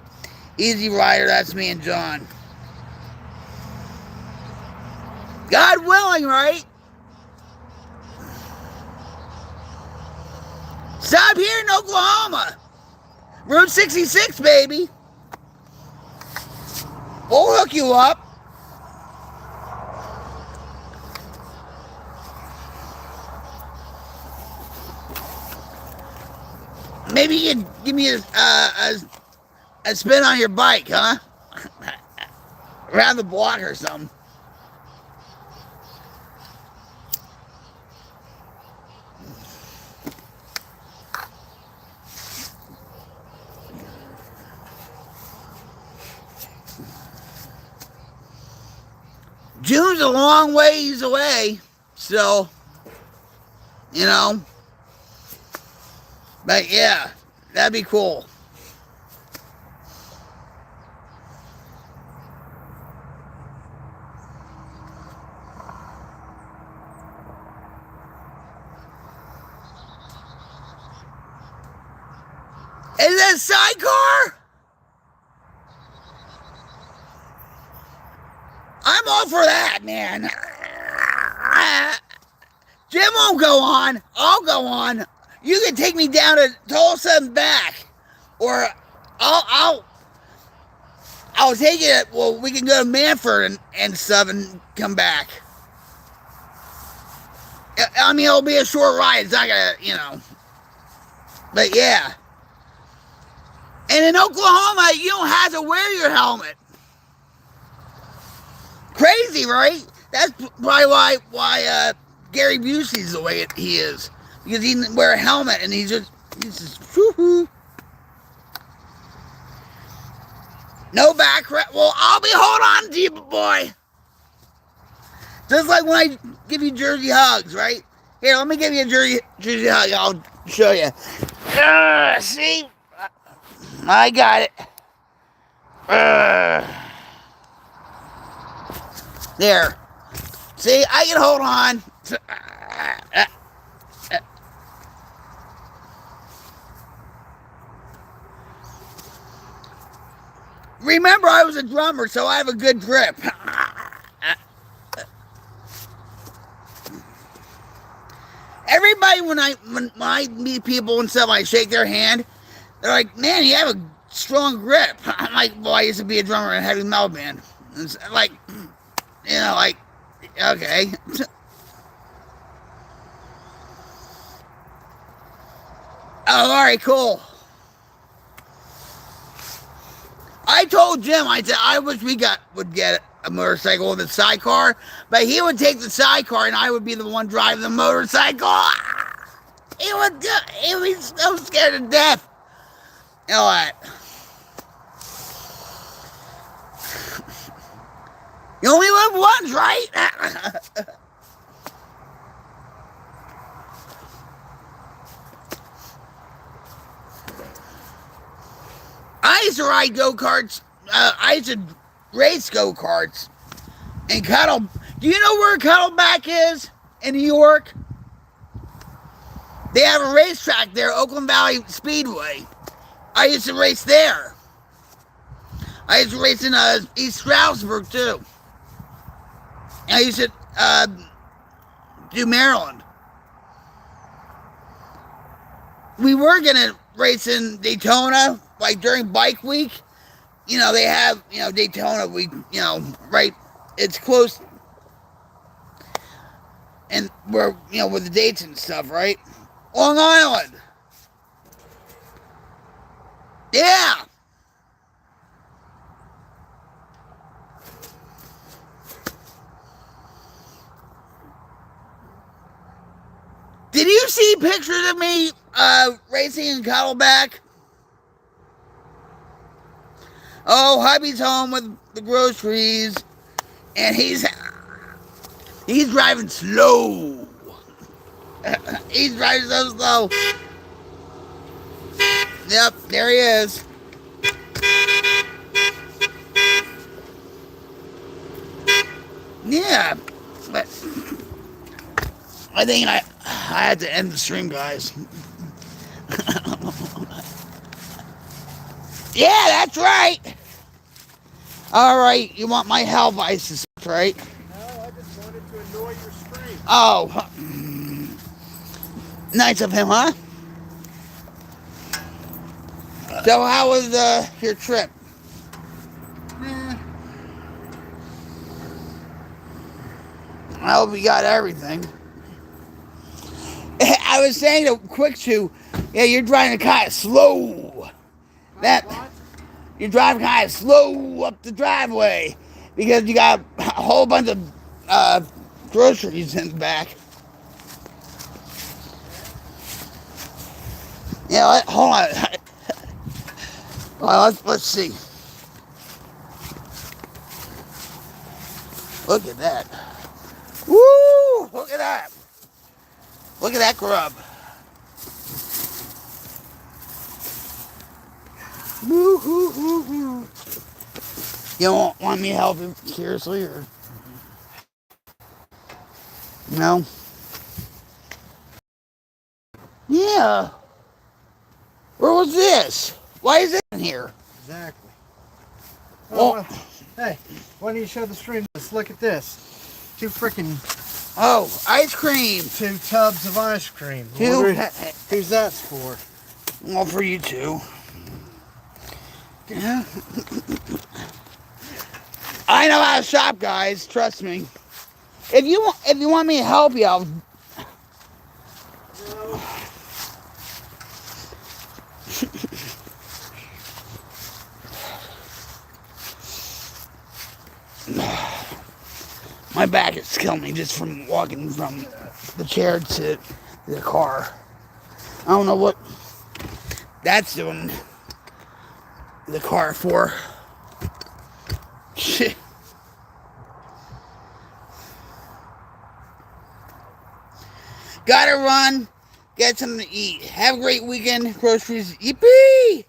Easy Rider, that's me and John. God willing, right? Stop here in Oklahoma. Route 66, baby. We'll hook you up. Maybe you can give me a spin on your bike, huh? Around the block or something. June's a long ways away, so, you know. But yeah, that'd be cool. Is that a sidecar? I'm all for that, man. Jim won't go on. I'll go on. You can take me down to Tulsa and back, or I'll take it. Well, we can go to Manford and stuff and come back. I mean, it'll be a short ride. It's not gonna, But yeah. And in Oklahoma, you don't have to wear your helmet. Crazy, right? That's probably why Gary Busey's the way he is, because he didn't wear a helmet and he's just whoo-hoo. No back. Well, I'll be holding on to you, boy. Just like when I give you Jersey hugs, right? Here, let me give you a Jersey hug. I'll show you. See? I got it. There. See, I can hold on. Remember, I was a drummer, so I have a good grip. Everybody, when I meet people and stuff, I shake their hand. They're like, "Man, you have a strong grip." I'm like, "Well, I used to be a drummer in a heavy metal band." It's like, okay. Oh, all right, cool. I told Jim, I said, I wish we would get a motorcycle with a sidecar, but he would take the sidecar and I would be the one driving the motorcycle. He would be so scared to death. You know what? You only live once, right? I used to ride go-karts. I used to race go-karts in Cuttle. Do you know where Cuddleback is in New York? They have a racetrack there, Oakland Valley Speedway. I used to race there. I used to race in East Stroudsburg, too. I used to do Maryland. We were going to race in Daytona, like during Bike Week. They have, Daytona Week, right? It's close. And we're, with the dates and stuff, right? Long Island. Yeah. Did you see pictures of me racing in Cuddleback? Oh, hubby's home with the groceries, and he's driving slow. He's driving so slow. Yep, there he is. Yeah, but I think I had to end the stream, guys. Yeah, that's right. All right, you want my help, I suspect, right? No, I just wanted to annoy your stream. Oh, nice of him, huh? So how was your trip? I hope you got everything. I was saying to Quick Chew, yeah, you're driving kind of slow. You're driving kind of slow up the driveway because you got a whole bunch of groceries in the back. Yeah, hold on. Well, let's see. Look at that. Woo! Look at that. Look at that grub. Woo, hoo, hoo, hoo. You don't want me to help him seriously, or no? Yeah. Where was this? Why is it in here? Exactly. Oh. Well, hey, why don't you show the stream? Let's look at this. Two freaking Oh, ice cream. 2 tubs of ice cream. I Two. wonder who's that's for? Well, for you too. Yeah. I know how to shop, guys. Trust me. If you want me to help you, I'll. No. My back is killing me just from walking from the chair to the car. I don't know what that's doing the car for. Shit. Gotta run, get something to eat. Have a great weekend. Groceries, yippee!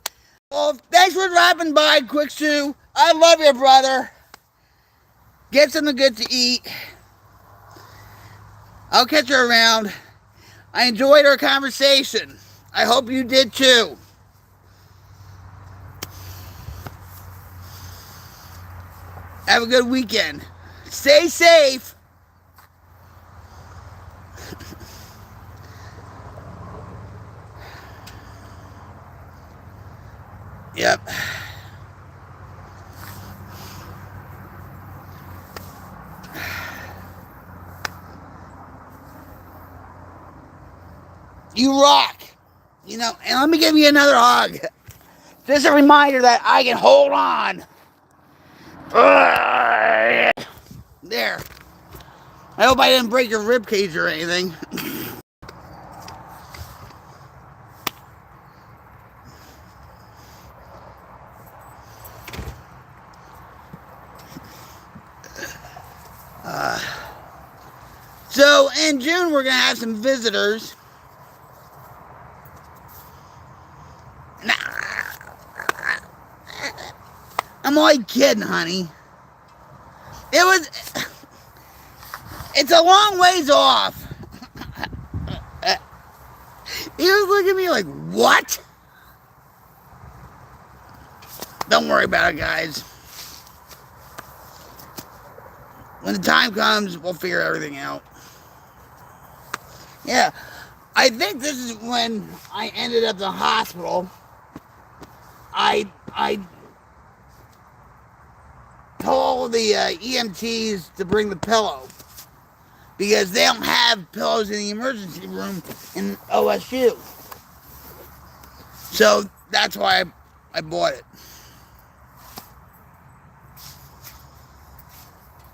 Well, thanks for dropping by, Quick Sue. I love you, brother. Get something good to eat. I'll catch you around. I enjoyed our conversation. I hope you did too. Have a good weekend. Stay safe. Yep. You rock. You know, and let me give you another hug. Just a reminder that I can hold on. There. I hope I didn't break your rib cage or anything. So in June we're gonna have some visitors. Nah, I'm only kidding, honey. It's a long ways off. He was looking at me like, what? Don't worry about it, guys. When the time comes, we'll figure everything out. Yeah, I think this is when I ended up in the hospital. I told the EMTs to bring the pillow because they don't have pillows in the emergency room in OSU. So that's why I bought it.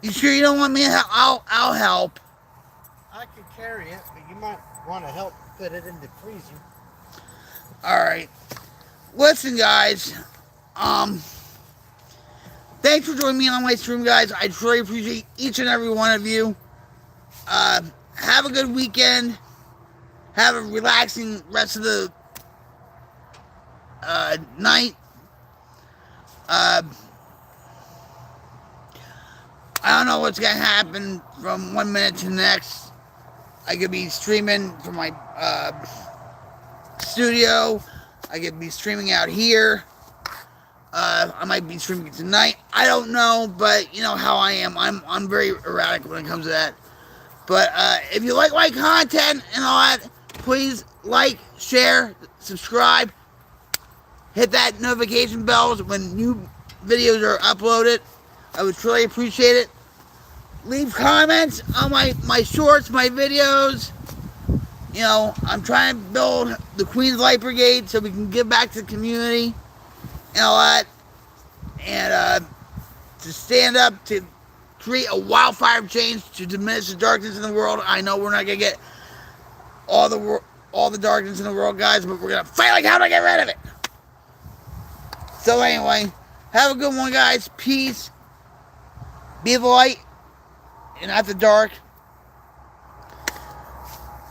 You sure you don't want me to help? I'll help. I can carry it, but you might want to help put it in the freezer. Alright. Listen, guys. Thanks for joining me on my stream, guys. I truly appreciate each and every one of you. Have a good weekend. Have a relaxing rest of the night. I don't know what's going to happen from 1 minute to the next. I could be streaming from my studio. I could be streaming out here. I might be streaming tonight. I don't know, but you know how I am. I'm very erratic when it comes to that. But if you like my content and all that, please like, share, subscribe. Hit that notification bells when new videos are uploaded. I would truly appreciate it. Leave comments on my shorts, my videos. You know, I'm trying to build the Queens Light Brigade so we can give back to the community and all that. And to stand up to create a wildfire change to diminish the darkness in the world. I know we're not going to get all the darkness in the world, guys, but we're going to fight like hell to get rid of it. So anyway, have a good one, guys. Peace. Be the light and not the dark.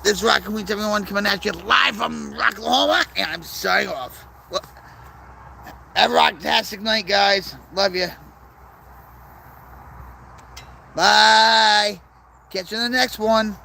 This is Rock Queens, everyone, coming at you live from Rocklahoma, and I'm signing off. Well, have a rocktastic night, guys. Love you. Bye. Catch you in the next one.